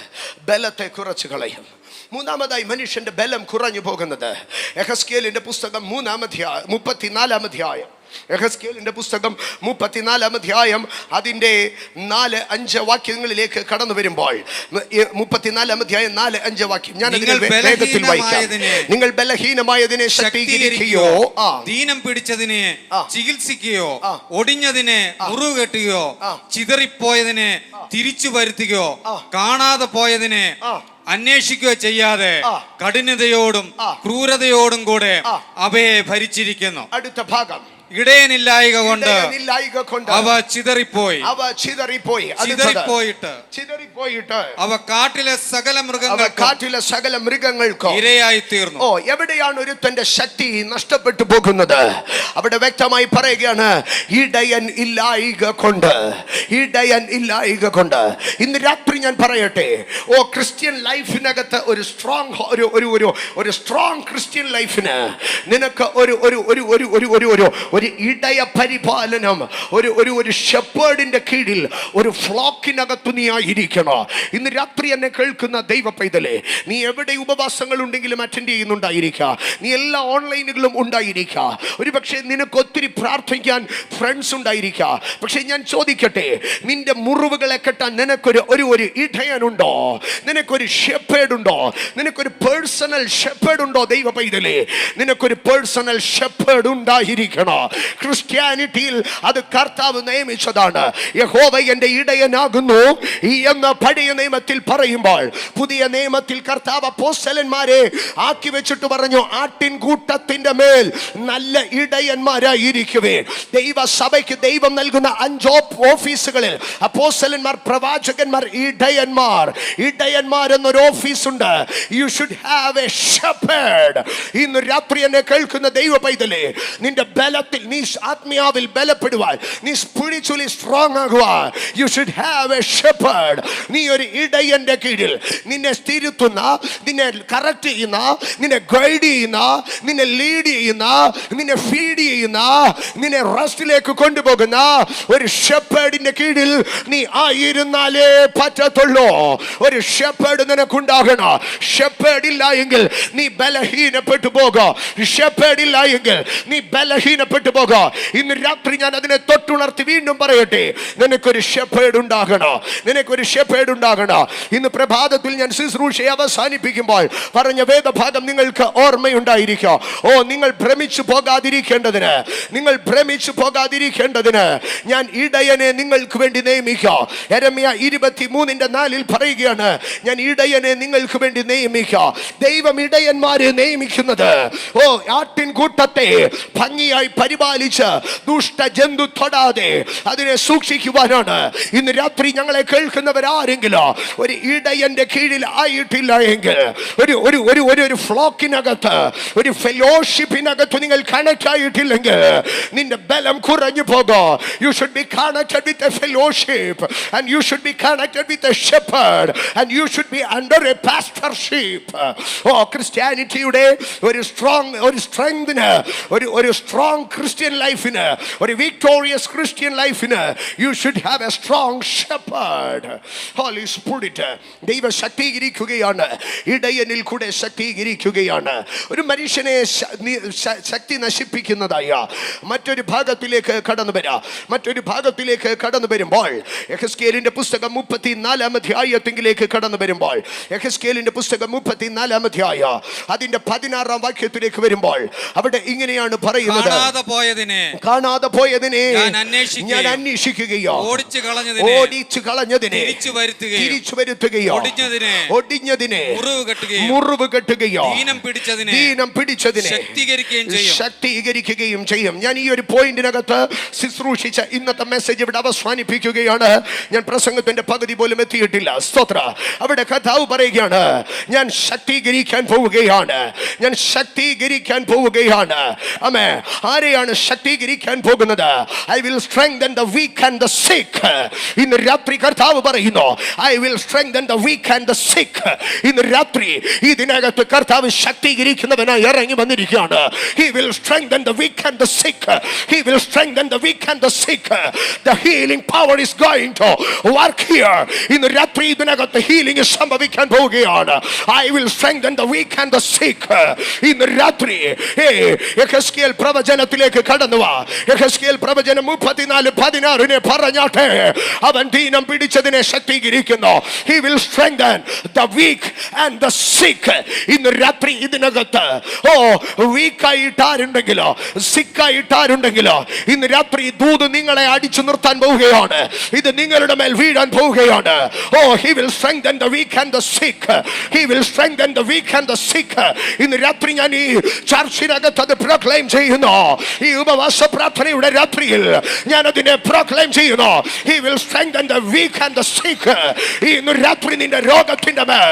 ബലത്തെ കുറച്ച് കളയും. 3-ാമതായി മനുഷ്യന്റെ ബലം കുറഞ്ഞു പോകുന്നത്. യെഹെസ്കേലിന്റെ പുസ്തകം 3-ാം അധ്യായം 34-ാം അധ്യായം യെഹെസ്കേലിന്റെ പുസ്തകം 34-ാം അധ്യായം അതിന്റെ 4-5 വാക്യങ്ങളിലേക്ക് കടന്നു വരുമ്പോൾ 34-ാം അധ്യായം 4-5 വാക്യം ഞാൻ വേഗത്തിൽ വായിക്കാം. നിങ്ങൾ ബലഹീനമായതിനെ ശക്തീകരിക്കുകയോ, ദീനം പിടിച്ചതിനെ ചികിത്സിക്കുകയോ, ഒടിഞ്ഞതിനെ മുറിവ് കെട്ടുകയോ, ചിതറിപ്പോയതിനെ തിരിച്ചു വരുത്തുകയോ, കാണാതെ പോയതിനെ അന്വേഷിക്കുകയോ ചെയ്യാതെ കഠിനതയോടും ക്രൂരതയോടും കൂടെ അവയെ ഭരിച്ചിരിക്കുന്നു. അടുത്ത ഭാഗം, ഇടയനില്ലായിക കൊണ്ട് അവ ചിതറിപ്പോയി അവ കാട്ടിലെ സകല മൃഗങ്ങൾക്കും ഇരയായി തീർന്നു. എവിടെയാണ് ഒരുത്തന്റെ ശക്തി നഷ്ടപ്പെട്ടു പോകുന്നത്? അവിടെ വ്യക്തമായി പറയുകയാണ്, ഇടയൻ ഇല്ലായിക കൊണ്ട്. ഇന്ന് രാത്രി ഞാൻ പറയട്ടെ, ക്രിസ്ത്യൻ ലൈഫിനകത്ത് ഒരു സ്ട്രോങ് ക്രിസ്ത്യൻ ലൈഫിന് നിനക്ക് ഒരു ഇടയ പരിപാലനം, ഒരു ഷെപ്പേർഡിന്റെ കീഴിൽ ഒരു ഫ്ലോക്കിനകത്ത് നീ ആയിരിക്കണം. ഇന്ന് രാത്രി എന്നെ കേൾക്കുന്ന ദൈവ പൈതലേ, നീ എവിടെ ഉപവാസങ്ങൾ ഉണ്ടെങ്കിലും അറ്റൻഡ് ചെയ്യുന്നുണ്ടായിരിക്കുക, നീ എല്ലാ ഓൺലൈനുകളും ഉണ്ടായിരിക്കുക, ഒരു പക്ഷേ നിനക്ക് ഒത്തിരി പ്രാർത്ഥിക്കാൻ ഫ്രണ്ട്സ് ഉണ്ടായിരിക്കുക. പക്ഷെ ഞാൻ ചോദിക്കട്ടെ, നിന്റെ മുറിവുകളെ കെട്ടാൻ നിനക്കൊരു ഇടയനുണ്ടോ? നിനക്കൊരു ഷെപ്പേർഡ് ഉണ്ടോ? നിനക്കൊരു പേഴ്സണൽ ഷെപ്പേർഡ് ഉണ്ടോ? ദൈവ പൈതലേ, നിനക്കൊരു പേഴ്സണൽ ഷെപ്പേർഡ് ഉണ്ടായിരിക്കണം. ക്രിസ്ത്യാനിറ്റിയിൽ അത് കർത്താവ് നിയമിച്ചതാണ്. യഹോവ എന്റെ ഇടയനാകുന്നു എന്ന് പഴയ നിയമത്തിൽ പറയുമ്പോൾ, പുതിയ നിയമത്തിൽ കർത്താവ് അപ്പോസ്തലന്മാരെ ആക്കി വെച്ചിട്ട് പറഞ്ഞു, ആട്ടിൻകൂട്ടത്തിന്റെ മേൽ നല്ല ഇടയന്മാരായിരിക്കുവേ. ദൈവസഭയ്ക്ക് ദൈവം നൽകുന്ന 5 ഓഫീസുകളിൽ അപ്പോസ്തലന്മാർ, പ്രവാചകന്മാർ, ഇടയന്മാർ എന്നൊരു ഓഫീസുണ്ട്. You should have a shepherd. ഇന്ന് രാത്രി എന്നെ കേൾക്കുന്ന ദൈവ പൈതലേ, നിന്റെ ബലത്തിൽ, നീ ആത്മീയാവിൽ ബലപ്പെടുവാൻ, നീ സ്പിരിച്വലി സ്ട്രോങ് ആകുവാൻ, U should have a shepherd. നീ ഒരു ഇടയന്റെ കീഴിൽ നിന്നെ സ്ഥിരത്തുന്ന, നിന്നെ കറക്റ്റ് ചെയ്യുന്ന, നിന്നെ ഗൈഡ് ചെയ്യുന്ന, നിന്നെ ലീഡ് ചെയ്യുന്ന, നിന്നെ ഫീഡ് ചെയ്യുന്ന, നിന്നെ റെസ്റ്റിലേക്ക് കൊണ്ടുപോകുന്ന ഒരു ഷെപ്പേർഡിന്റെ കീഴിൽ നീ ആയിരുന്നാലേ പറ്റത്തുള്ളൂ. ഒരു ഷെപ്പേർഡ് നിനക്കുണ്ടാകണം. ഷെപ്പേർഡ് ഇല്ല എങ്കിൽ നീ ബലഹീനപ്പെട്ടു പോകും. ഷെപ്പേർഡ് ഇല്ല എങ്കിൽ നീ ബലഹീനപ്പെട്ടു പോകും. ഇന്ന് രാത്രി ഞാൻ അതിനെ തൊട്ടുണർത്തി വീണ്ടും പറയട്ടെ, നിനക്കൊരു ഷെപ്പേർഡ് ഉണ്ടാകണം. ഇന്ന് പ്രഭാതത്തിൽ ഞാൻ ശുശ്രൂഷയെ അവസാനിപ്പിക്കുമ്പോൾ പറഞ്ഞ വേദഭാഗം നിങ്ങൾക്ക് ഓർമ്മയുണ്ടായിരിക്കും. നിങ്ങൾ ഭ്രമിച്ചു പോകാതിരിക്കേണ്ടതിന് ഞാൻ ഇടയനെ നിങ്ങൾക്ക് വേണ്ടി നിയമിക്കാം. യെരമ്യാ 23:4 പറയുകയാണ്, ഞാൻ ഇടയനെ നിങ്ങൾക്ക് വേണ്ടി നിയമിക്കാം. ദൈവം ഇടയന്മാരെ നിയമിക്കുന്നത് ആട്ടിൻകൂട്ടത്തെ ഭംഗിയായി പരിപാലിച്ച് ദുഷ്ടജന്തു തൊടാതെ അതിനെ സൂക്ഷിക്കുവാനാണ്. ഇന്ന് രാത്രി ഞങ്ങളെ കേൾക്കുന്നവരാരെങ്കിലും ഒരു ഇടയന്റെ കീഴിൽ ആയിട്ടില്ല എങ്കിൽ, ഒരു ഫ്ലോക്കിനകത്ത്, ഒരു ഫെലോഷിപ്പിനകത്ത് നിങ്ങൾ കണക്ട് ആയിട്ടില്ലെങ്കിൽ നിന്റെ ബലം കുറഞ്ഞു പോകും. You should be connected with a fellowship, and you should be connected with a shepherd, and you should be under a pastorship. ക്രിസ്ത്യാനിറ്റിയുടെ ഒരു സ്ട്രെങ്തിന്, ഒരു സ്ട്രോങ് ക്രിസ്ത്യൻ ലൈഫിന്, ഒരു വിക്ടോറിയസ് ക്രിസ്ത്യൻ ലൈഫിന് you should have a strong shepherd. Holy Spirit ദൈവം ശക്തീകരിക്കുകയാണ്, ഇടയനിൽ കൂടെ ശക്തീകരിക്കുകയാണ്. ഒരു മനുഷ്യനെ ശക്തി നശിപ്പിക്കുന്നതായ മറ്റൊരു ഭാഗത്തിലേക്ക് കടന്നു വരുമ്പോൾ യെഹെസ്കേലിന്റെ പുസ്തകം 34-ാം അധ്യായത്തിലേക്ക് കടന്നു വരുമ്പോൾ, യെഹെസ്കേലിന്റെ പുസ്തകം 34-ാം അധ്യായം അതിന്റെ 16-ാം വാക്യത്തിലേക്ക് വരുമ്പോൾ അവിടെ ഇങ്ങനെയാണ് പറയുന്നത്, കാണാതെ പോയതിനെ ഞാൻ അന്വേഷിക്കുകയോ, ഓടിച്ചു കളഞ്ഞതിനെ തിരിച്ചു വരുത്തുകയോ, ഒടിഞ്ഞതിനെ മുറിവ് കെട്ടുകയോ, ദീനം പിടിച്ചതിനെ ശക്തീകരിക്കുകയും ചെയ്യും. ഞാൻ ഈ ഒരു പോയിന്റിനകത്ത് ശുശ്രൂഷിച്ച ഇന്നത്തെ മെസ്സേജ് ഇവിടെ അവസാനിപ്പിക്കുകയാണ്. ഞാൻ പ്രസംഗത്തിന്റെ പകുതി പോലും എത്തിയിട്ടില്ല. സ്തോത്ര. അവിടെ കർത്താവ് പറയുകയാണ്, ഞാൻ ശക്തീകരിക്കാൻ പോവുകയാണ്. ആമേൻ. ആരെയാണ് ശക്തീകരിക്കാൻ പോകുന്നത്? I will strengthen the weak and the sick. ഇന്ന് രാത്രി കർത്താവ് പറയുന്നു, I will strengthen the weak and the sick. ഇന്ന് രാത്രി ഇതിനകത്ത് കർത്താവ് ശക്തീകരിക്കുന്നവനായി ഇറങ്ങി വന്നിരിക്കുകയാണ്. He will strengthen the weak and the sick. He will strengthen the weak and the sick. The healing power is going to work here. ഇന്ന് രാത്രി ഇതിനകത്ത് healing സംഭവിക്കാൻ പോവുകയാണ്. I will strengthen the weak and the sick. ഇന്ന് രാത്രി യെഹെസ്കേൽ പ്രവചനത്തിലേക്ക് കടന്നു വാ. യെഹെസ്കേൽ പ്രവചനം 34:16 പറഞ്ഞാട്ടെ, അവൻ ദീനം പിടിച്ചതിനെ ശക്തീകരിക്കുന്നു. He will strengthen the weak and the sick. ഇന്ന് രാത്രി ഇതിനകത്ത് വീക്കായിട്ടാരുണ്ടെങ്കിലോ സിക്കായിട്ടാരുണ്ടെങ്കിലോ ഇന്ന് രാത്രി ദൂത് നിങ്ങളെ അടിച്ചു നിർത്താൻ പോവുകയാണ്. ഇത് നിങ്ങളുടെ മേൽ വീഴാൻ പോവുകയാണ്. He will strengthen the weak and the sick. He will strengthen the weak and the sick. ഇന്ന് രാത്രി ഞാൻ ഈ ചർച്ചിനകത്ത് അത് പ്രൊക്ലെയിം ചെയ്യുന്നു. ഈ ഉപവാസ പ്രാർത്ഥനയുടെ രാത്രിയിൽ ഞാൻ അതിനെ പ്രൊക്ലെയിം ചെയ്യുന്നു. He will strengthen the weak and the sick. ഇന്ന് രാത്രി നിന്റെ രോഗത്തിന്റെ മേൽ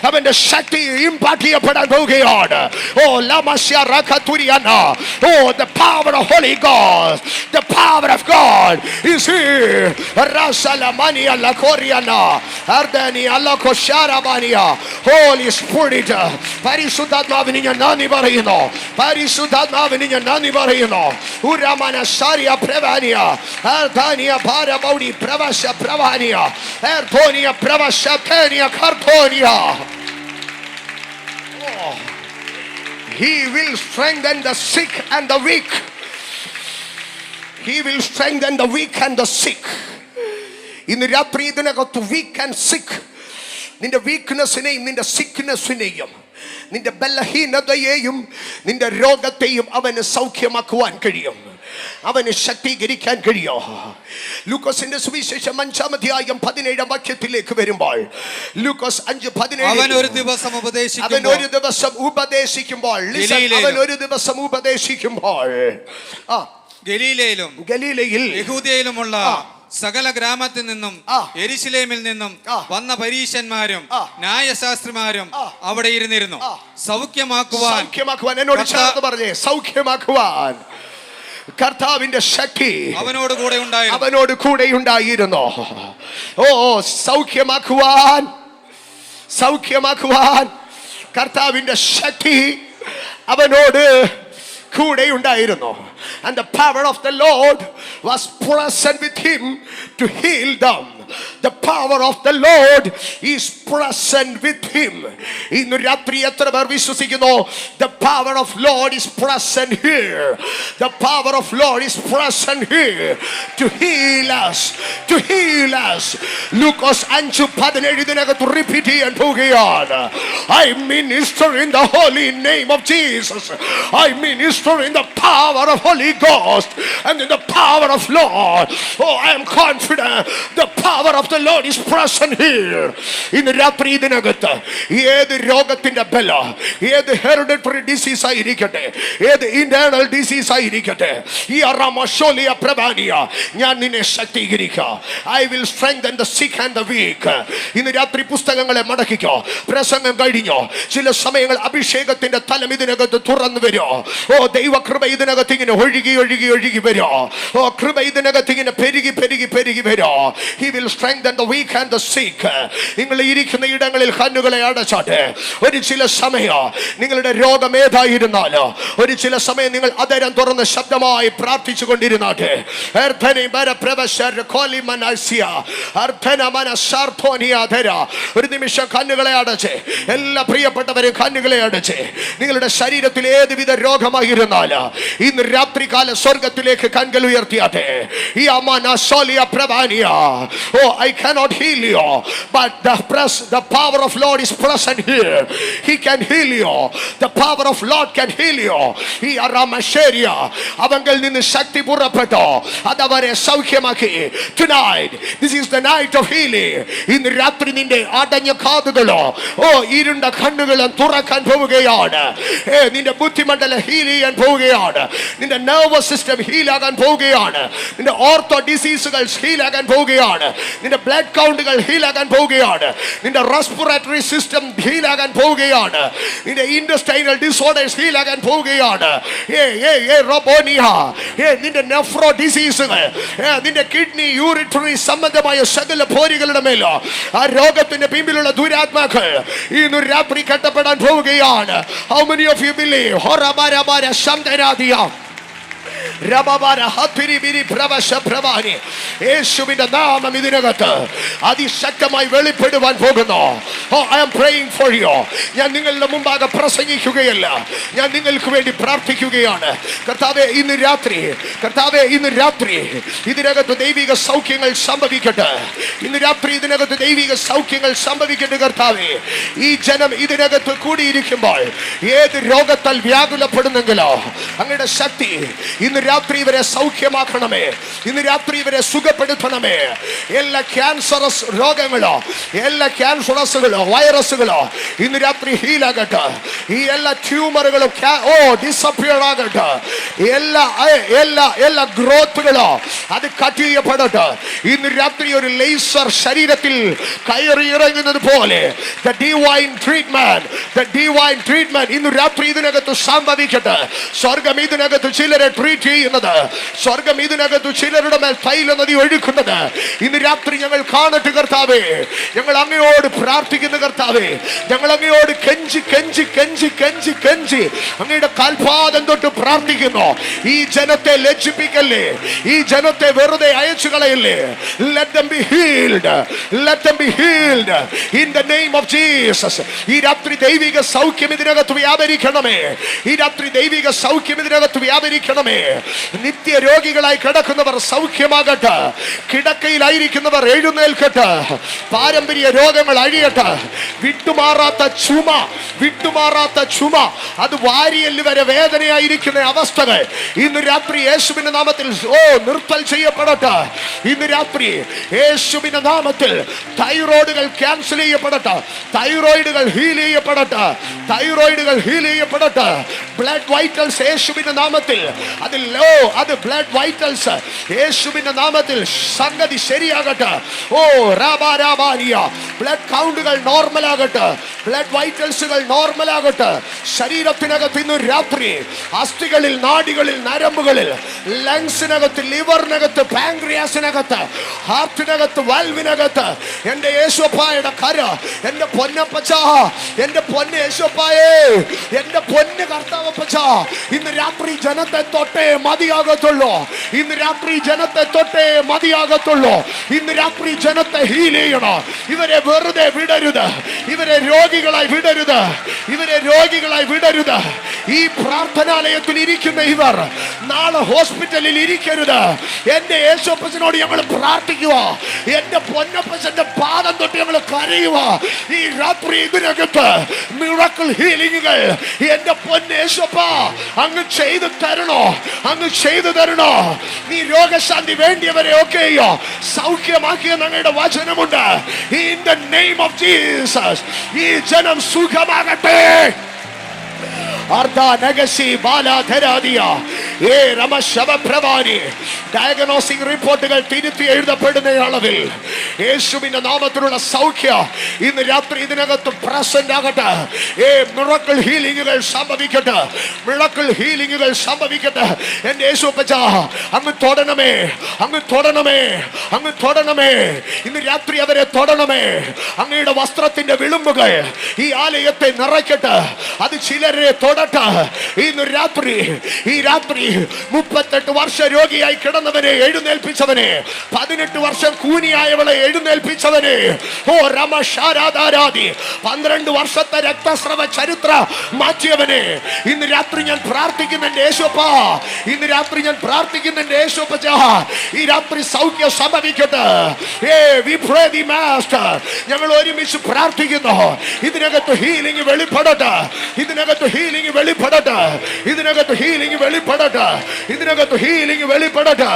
അവന്റെ ശക്തി ഇമ്പാർട്ട് ചെയ്യപ്പെടാൻ പോവുകയാണ്. The power of Holy Ghost, the power of God is here. Rasalamania la Coriana, Ardania la Kosharabania, Holy Spirit, Parisudadmavinia Nani Barino, Parisudadmavinia Nani Barino, Uramana Saria Prevania, Ardania Parabaudi Pravasha Pravania, Ertonia Pravasha Tenia Cartonia. He will strengthen the sick and the weak. He will strengthen the weak and the sick. ഇന്ന് രാത്രി ഇതിനകത്ത് weak and sick, നിന്റെ വീക്ക്നെസ്സിനെയും നിന്റെ സിക്നെസ്സിനെയും നിന്റെ ബലഹീനതയെയും നിന്റെ രോഗത്തെയും അവന് സൗഖ്യമാക്കുവാൻ കഴിയും. അവന് ശക്തീകരിക്കാൻ കഴിയോ? ലൂക്കോസിന്റെ സുവിശേഷം 5:17 വരുമ്പോൾ ലൂക്കോസ് 5:17 അവൻ ഒരു ദിവസം ഉപദേശിക്കുമ്പോൾ അവൻ ഒരു ദിവസം ഉപദേശിക്കുമ്പോൾ ഗലീലയിൽ യഹൂദയിലുമുള്ള സകല ഗ്രാമത്തിൽ നിന്നും യെരുശലേമിൽ നിന്നും വന്ന പരീശന്മാരും ന്യായശാസ്ത്രിമാരും അവിടെ ഇരുന്നിരുന്നു. സൗഖ്യമാക്കുവാൻ എന്നോട് ചേർന്ന് പറഞ്ഞേ, സൗഖ്യമാക്കുവാൻ കർത്താവിന്റെ ശക്തി അവനോട് കൂടെ ഉണ്ടായിരുന്നു. സൗഖ്യമാക്കുവാൻ കർത്താവിന്റെ ശക്തി അവനോട് കൂടെ ഉണ്ടായിരുന്നു. And the power of the Lord was present with him to heal them. The power of the Lord is present with him. ഇന്ന് രാത്രി എത്ര പേർ വിശ്വസിക്കുന്നു? The power of Lord is present here. The power of Lord is present here to heal us. To heal us. ലൂക്കോസ് 5:17 ഇതിനകത്ത് repeat ചെയ്യാൻ പോവുകയാണ്. I minister in the holy name of Jesus. I minister in the power of Holy Ghost and in the power of Lord. I am confident the power of the Lord is present here. ഇന്ന് രാത്രി ഇതിനകത്ത് ഏത് രോഗത്തിന്റെ ബല, ഏത് hereditary disease ആയിരിക്കട്ടെ, ഏത് internal disease ആയിരിക്കട്ടെ, ഈ അറാമശോലിയ പ്രഭാനിയ ഞാൻ നിന്നെ ശക്തീകരിക്കാം. I will strengthen the sick and the weak. ഇന്ന് രാത്രി പുസ്തകങ്ങളെ മടക്കിക്കോ. പ്രസംഗം കഴിഞ്ഞോ? ചില സമയങ്ങൾ അഭിഷേകത്തിന്റെ തലം ഇതിനകത്ത് തുറന്നു വരോ. ദൈവകൃപ ഇതിനകത്ത് ഇങ്ങനെ ഒഴുകി വരോ. കൃപ ഇതിനകത്ത് ഇങ്ങനെ പെരുകി വരോ. He will strengthen the weak and the sick. നിങ്ങൾ ഇരിക്കുന്ന ഇടങ്ങളിൽ കണ്ണുകളെ അടച്ചാട്ടെ. ഒരു ചില സമയം നിങ്ങളുടെ രോഗം ഏതായിരുന്നാലോ, ഒരു ചില സമയം നിങ്ങൾ അതരം തുറന്ന് ശബ്ദമായി പ്രാർത്ഥിച്ചു കൊണ്ടിരുന്നാട്ടെ. ഒരു നിമിഷം കണ്ണുകളെ അടച്ച്, എല്ലാ പ്രിയപ്പെട്ടവരും കണ്ണുകളെ അടച്ച്, നിങ്ങളുടെ ശരീരത്തിൽ ഏതുവിധ രോഗമായിരുന്നാലോ ഇന്ന് രാത്രികാല സ്വർഗത്തിലേക്ക് കൺകൾ ഉയർത്തിയാട്ടെ. I cannot heal you, but the power of Lord is present here. He can heal you. The power of Lord can heal you. He aramasheria avangal ninnu shakti purapetto adavare saukyamaki. Tonight, this is the night of healing. In ratri ninde adanya kaadugalo ഇരുണ്ട കണ്ണുകൾ തുറക്കാൻ പോവുകയാണ്. നിന്റെ ബുദ്ധിമണ്ഡലം heal ചെയ്യാൻ പോവുകയാണ്. നിന്റെ nervous system ഹീലാകാൻ പോവുകയാണ്. നിന്റെ ഓർത്തോ ഡിസീസുകൾ ഹീലാകാൻ പോവുകയാണ്. നിന്റെ ബ്ലഡ് കൗണ്ടുകൾ ഹീലാകാൻ പോവുകയാണ്. നിന്റെ റെസ്പിറേറ്ററി സിസ്റ്റം ഹീലാകാൻ പോവുകയാണ്. നിന്റെ ഇൻഡസ്റ്റൈനൽ ഡിസോർഡേഴ്സ് ഹീലാകാൻ പോവുകയാണ്. നിന്റെ നെഫ്രോ ഡിസീസുകൾ, നിന്റെ കിഡ്നി യൂറിറ്ററി സംബന്ധമായ സകല പോരികളുടെ മേലോ ആ രോഗത്തിന്റെ പിമ്പിലുള്ള ദുരാത്മാക്കൾ ഇന്ന് രാത്രി കെട്ടപ്പെടാൻ പോവുകയാണ്. How many of you believe? ഹൊറബാരബാര ശബ്ദരാദിയ യേശുവിന്റെ നാമം ഇതിനകത്ത് അതിശക്തമായി വെളിപ്പെടുവാൻ പോകുന്നു. I am praying for you. ഞാൻ നിങ്ങളുടെ മുമ്പാകെ പ്രസംഗിക്കുകയല്ല, ഞാൻ നിങ്ങൾക്ക് വേണ്ടി പ്രാർത്ഥിക്കുകയാണ്. കർത്താവേ ഇന്ന് രാത്രി ഇതിനകത്ത് ദൈവിക സൗഖ്യങ്ങൾ സംഭവിക്കട്ടെ. ഇന്ന് രാത്രി ഇതിനകത്ത് ദൈവിക സൗഖ്യങ്ങൾ സംഭവിക്കട്ടെ. കർത്താവേ, ഈ ജനം ഇതിനകത്ത് കൂടിയിരിക്കുമ്പോൾ ഏത് രോഗത്താൽ വ്യാകുലപ്പെടുന്നെങ്കിലോ അങ്ങയുടെ ശക്തി ഇന്ന് രാത്രി ഇവരെ സൗഖ്യമാക്കണമേ. ഇന്ന് രാത്രി ഇവരെ സുഖപ്പെടുത്തണമേ. എല്ലാ ക്യാൻസറസ് രോഗങ്ങളോ, എല്ലാ ക്യാൻസറസുകളോ, വൈറസുകളോ ഇന്ന് രാത്രി ഹീലാകട്ടെ. ഈ എല്ലാ ട്യൂമറുകളും ഡിസപ്പിയർ ആകട്ടെ. എല്ലാ ഗ്രോത്തുകളോ അത് കട്ട് ചെയ്യപ്പെടട്ടെ. ഇന്ന് രാത്രി ഒരു ലേസർ ശരീരത്തിൽ കയറി ഇറങ്ങുന്നത് പോലെ the divine treatment ഇന്ന് രാത്രി ഇതിനകത്ത് സംഭവിക്കട്ടെ. സ്വർഗം ഇതിനകത്ത് ചിലരെ ട്രീറ്റ് ചെയ്യുന്നത്, സ്വർഗം ഇതിനകത്ത് ചിലരുടെ മേൽ തൈല നദി ഒഴുക്കുന്നത് ഇന്ന് രാത്രി ഞങ്ങൾ കാണട്ടെ. കർത്താവേ, ഞങ്ങൾ അങ്ങയോട് പ്രാർത്ഥിക്കുന്ന കർത്താവേ, ഞങ്ങൾ അങ്ങയോട് കെഞ്ചി അങ്ങയുടെ കാൽപാദം തൊട്ട് പ്രാർത്ഥിക്കുന്നു. ഈ ജനത്തെ ലജ്ജിപ്പിക്കല്ലേ, ഈ ജനത്തെ വെറുതെ അയച്ചു കളയല്ലേ. Let them be healed in the name of Jesus. ഈ രാത്രി ദൈവിക സൗഖ്യം ഇതിനകത്ത് വ്യാപരിക്കണമേ. ഈ രാത്രി ദൈവിക സൗഖ്യം ഇതിനകത്ത് വ്യാപരിക്കണമേ. നിത്യ രോഗികളായി കിടക്കുന്നവർ സൗഖ്യമാകട്ടെ. കിടക്കയിലായിരിക്കുന്നവർ എഴുന്നേൽക്കട്ടെ. പാരമ്പര്യ രോഗങ്ങൾ അഴിയട്ടെ. വിട്ടുമാറാത്ത ചുമ അത് വാരിയല് വരെ വേദനയായിരിക്കുന്ന അവസ്ഥകൾ ഇന്ന് രാത്രി യേശുവിന്റെ നാമത്തിൽ നിർത്തൽ ചെയ്യപ്പെടട്ടെ. ഇന്ന് രാത്രി യേശുവിന്റെ നാമത്തിൽ തൈറോയിഡുകൾ ക്യാൻസൽ ചെയ്യപ്പെടട്ടെ. തൈറോയിഡുകൾ ഹീൽ ചെയ്യപ്പെടട്ടെ. ബ്ലഡ് വൈറ്റൽസ് യേശുവിന്റെ നാമത്തിൽ അത് ബ്ലഡ് വൈറ്റൽസ് യേശുവിന്റെ നാമത്തിൽ സംഗതി ശരിയാകട്ടെ. ബ്ലഡ് കൗണ്ടുകൾ നോർമൽ ആകട്ടെ. ബ്ലഡ് വൈറ്റൽസുകൾ നോർമൽ ആകട്ടെ. ശരീരത്തിനകത്ത് ഇന്ന് രാത്രി അസ്ഥികളിൽ, നാഡികളിൽ, നരമ്പുകളിൽ, ലങ്സിനകത്ത്, ലിവറിനകത്ത്, പാൻക്രിയാസിനകത്ത്, ഹാർട്ടിനകത്ത്, വാൽവിനകത്ത് എന്റെ യേശുപ്പായുടെ കര, എന്റെ പൊന്നപ്പച്ച, എന്റെ പൊന്ന് യേശുപ്പായേ, എന്റെ പൊന്ന് കർത്താവപ്പച്ച, ഇന്ന് രാത്രി ജനത്തെ തൊട്ടേ മതിയാകത്തുള്ളൂ. ഇന്ന് രാത്രി ജനത്തെ തൊട്ടേ മതിയാകത്തുള്ളൂ. ഇന്ന് രാത്രി ജനത്തെ ഹീൽ ചെയ്യണം. ഇവരെ വെറുതെ വിടരുത്. ഇവരെ രോഗികളായി വിടരുത്. ഈ പ്രാർത്ഥനാലയത്തിൽ ഇരിക്കുന്ന ഇവർ നാളെ ഹോസ്പിറ്റലിൽ ഇരിക്കരുത്. എന്റെ യേശുപ്പച്ചനോട് ഞങ്ങൾ പ്രാർത്ഥിക്കുക. എന്റെ പൊന്നപ്പച്ചന്റെ പാദം തൊട്ട് ഞങ്ങൾ കരയുക. ഈ രാത്രി ഇതിനകത്ത് മിറക്കിൾ ഹീലിംഗുകൾ എന്റെ പൊന്നേശപ്പ അങ്ങ് ചെയ്തു തരണോ. നീ രോഗശാന്തി വേണ്ടിയവരെ ഒക്കെയോ സൗഖ്യമാക്കിയ ഞങ്ങളുടെ വചനമുണ്ട്. In the name of Jesus, ഈ ജനം സുഖമാകട്ടെ. ഡയഗ്നോസിംഗ് റിപ്പോർട്ടുകൾ തിരുത്തി എഴുതപ്പെടുന്ന അളവിൽ യേശുവിന്റെ നാമത്തിലുള്ള സൗഖ്യം ഇന്ന് രാത്രി ഇതിനകത്ത് പ്രസന്റ് ആകട്ടെ. മിറക്കിൾ ഹീലിംഗുകൾ സംഭവിക്കട്ടെ. എന്റെ യേശുപ്പച്ച അങ്ങ് തൊടണമേ. ഇന്ന് രാത്രി അവരെ തൊടണമേ. അങ്ങയുടെ വസ്ത്രത്തിന്റെ വിളുമ്പുകൾ ഈ ആലയത്തെ നിറയ്ക്കട്ടെ. അത് ചിലരെ തൊടട്ടെ. ഇന്ന് രാത്രി 38 വർഷ രോഗിയായി കിടന്നവനെ എഴുന്നേൽപ്പിച്ചവനെ, 18 വർഷം കൂനിയായവളെ എഴുന്നേൽപ്പിച്ചവനെ, 12 വർഷത്തെ രക്തസ്രവ ചരിത്ര മാറ്റിയവനെ ഇന്ന് രാത്രി ഞാൻ പ്രാർത്ഥിക്കുന്ന യേശുപ്പാ. ഈ രാത്രി സൗഖ്യം സംഭവിക്കട്ടെ. ഞങ്ങൾ ഒരുമിച്ച് പ്രാർത്ഥിക്കുന്നു. ഇതിനകത്ത് ഹീലിംഗ് വെളിപ്പെടട്ടെ. ഇതിനകത്ത് ഹീലിംഗ് വെളിപ്പെടട്ടെ, ഇതിനകത്ത് ഹീലിംഗ് വെളിപ്പെടട്ടെ, ഇതിനകത്ത് ഹീലിംഗ് വെളിപ്പെടട്ടെ.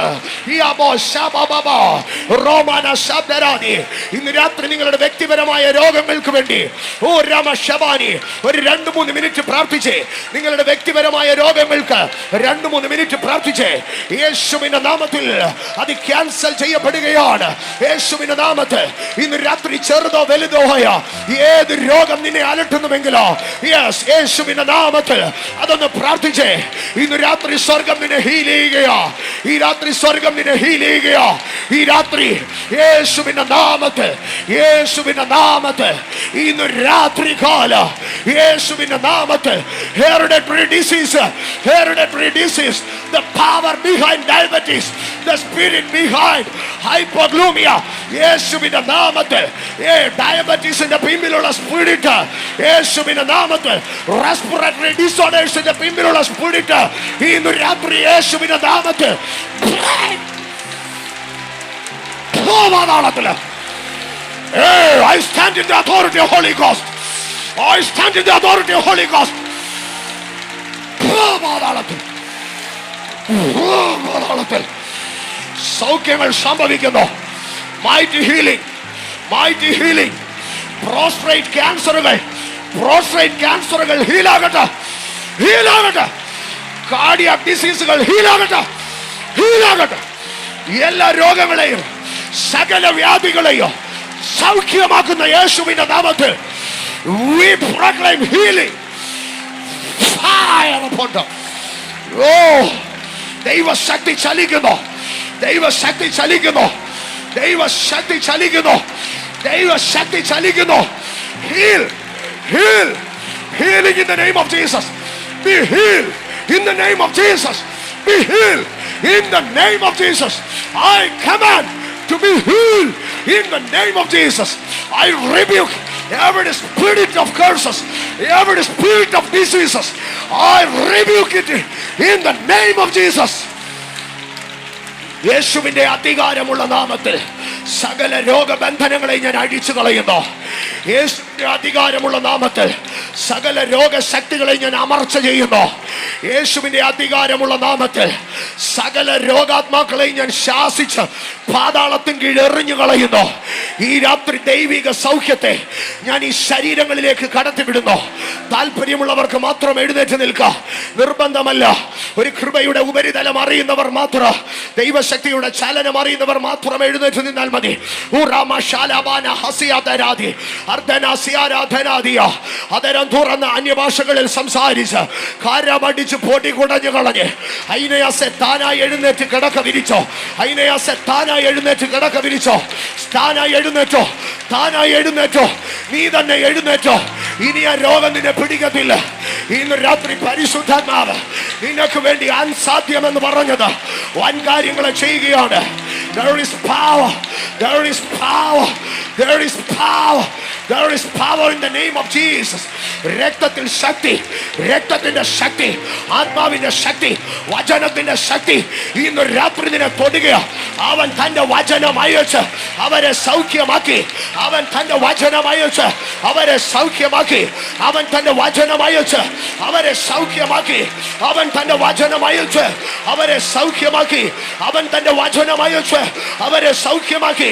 ഇന്ന് രാത്രി നിങ്ങളുടെ വ്യക്തിപരമായ രോഗങ്ങൾക്ക് വേണ്ടി ഓ രാമ ശബാനി ഒരു 2-3 മിനിറ്റ് പ്രാർത്ഥിച്ചേ. നിങ്ങളുടെ വ്യക്തിപരമായ രോഗങ്ങൾക്ക് 2-3 മിനിറ്റ് പ്രാർത്ഥിച്ചേ. യേശുവിന്റെ നാമത്തിൽ അത് ക്യാൻസൽ ചെയ്യപ്പെടുകയാണ്. യേശുവിന്റെ നാമത്തിൽ ഇന്ന് രാത്രി ചെറുതോ വലുതോ ആയ ഏത് രോഗം നിന്നെ അലട്ടുന്നുവെങ്കിലോ യേശുവിന്റെ നാമത്തിൽ അതൊന്ന് പ്രാർത്ഥിച്ചേ. ഇന്ന് രാത്രി സ്വർഗം നിന്നെ ഹീൽ ചെയ്യുകയോ, ഈ രാത്രി സ്വർഗം നിന്നെ ഹീൽ ചെയ്യുകയോ, ഈ രാത്രി യേശുവിന്റെ നാമത്തിൽ, യേശുവിന്റെ നാമത്തിൽ ഇന്ന് രാത്രി കാല യേശുവിന്റെ നാമത്തിൽ hereditary disease, the power behind diabetes, the spirit behind hypoglycemia, യേശുവിന്റെ നാമത്തിൽ ഡയബറ്റീസിന്റെ പിമ്പിലുള്ള സ്പിരിറ്റ്, യേശുവിന്റെ നാമത്തിൽ റെസ്പിറേറ്ററി ഡിസോർഡേഴ്സിന്റെ പിമ്പിലുള്ള സ്പിരിറ്റ് ഇന്ന് രാത്രി യേശുവിന്റെ നാമത്തിൽ I stand in the authority of Holy Ghost. I stand in the authority of Holy Ghost. സൗഖ്യങ്ങൾ സംഭവിക്കുന്നു. Mighty healing, mighty healing. Prostate ക്യാൻസറുകൾ ഹീലാകട്ടെ, ഹീലാകട്ടെ. കാർഡിയാക് ഡിസീസുകൾ ഹീലാകട്ടെ, ഹീലാകട്ടെ. എല്ലാ രോഗങ്ങളെയും സകല വ്യാധികളെയും സൗഖ്യമാക്കുന്ന യേശുവിന്റെ നാമത്തിൽ we proclaim healing. Fire upon them. Oh, ദൈവശക്തി ചലിക്കുന്നു, ദൈവശക്തി ചലിക്കുന്നു, ദൈവശക്തി ചലിക്കുന്നു, ദൈവശക്തി ചലിക്കുന്നു. Heal, heal, healing in the name of Jesus. Be healed in the name of Jesus. Be healed in the name of Jesus. I command to be healed in the name of Jesus. I rebuke every spirit of curses, every spirit of diseases. I rebuke it in the name of Jesus. യേശുവിന്റെ അധികാരമുള്ള നാമത്തിൽ സകല രോഗബന്ധനങ്ങളെ ഞാൻ അഴിച്ചു കളയുന്നു. യേശുവിന്റെ അധികാരമുള്ള നാമത്തിൽ സകല രോഗശക്തികളെ ഞാൻ അമർച്ച ചെയ്യുന്നു. യേശുവിന്റെ അധികാരമുള്ള നാമത്തിൽ സകല രോഗാത്മാക്കളെ ഞാൻ ശാസിച്ച് പാതാളത്തിൻ കീഴ് എറിഞ്ഞു കളയുന്നു. ഈ രാത്രി ദൈവിക സൗഖ്യത്തെ ഞാൻ ഈ ശരീരങ്ങളിലേക്ക് കടത്തിവിടുന്നു. താല്പര്യമുള്ളവർക്ക് മാത്രം എഴുന്നേറ്റ് നിൽക്കുക, നിർബന്ധമല്ല. ഒരു കൃപയുടെ ഉപരിതലം അറിയുന്നവർ മാത്രം, ദൈവശക്തിയുടെ ചലനം അറിയുന്നവർ മാത്രം എഴുന്നേറ്റ് നിന്നാൽ മതി. അതരം തുറന്ന് അന്യഭാഷകളിൽ സംസാരിച്ച് കാരമടിച്ച് പൊടി കുടഞ്ഞു കളഞ്ഞ് ഐനയാസെ താനായി എഴുന്നേറ്റ് കിടക്ക വിരിച്ചോ, ഐനയാസെ താനായി എഴുന്നേറ്റ് കിടക്ക വിരിച്ചോ, താനായി എഴുന്നേറ്റോ, താനായി എഴുന്നേറ്റോ, നീ തന്നെ എഴുന്നേറ്റോ. ഇനി ആ രോഗം നിന്നെ പിടിക്കത്തില്ല. ഇന്ന് രാത്രി പരിശുദ്ധാത്മാവ് നിനക്ക് വേണ്ടി അസാധ്യമെന്ന് പറഞ്ഞത് വൻ കാര്യങ്ങളെ ചെയ്യുകയാണ്. There is power, there is power, there is power, there is power in the name of Jesus. രക്തത്തിൽ ശക്തി, രക്തത്തിന്റെ ശക്തി, ആത്മാവിന്റെ ശക്തി, വചനത്തിന്റെ ശക്തി ഇന്ന് രാത്രി നിന്നെ തൊടുക. അവൻ തന്റെ വചനം അയച്ച് അവരെ സൗഖ്യമാക്കി, അവൻ തന്റെ വചനം അയച്ച് അവരെ സൗഖ്യമാക്കി, അവൻ തന്റെ വചനം അയച്ച് അവരെ സൗഖ്യമാക്കി, അവൻ തന്റെ വചനം അയച്ച് അവരെ സൗഖ്യമാക്കി, അവൻ തന്റെ വചനം അയച്ച് അവരെ സൗഖ്യമാക്കി.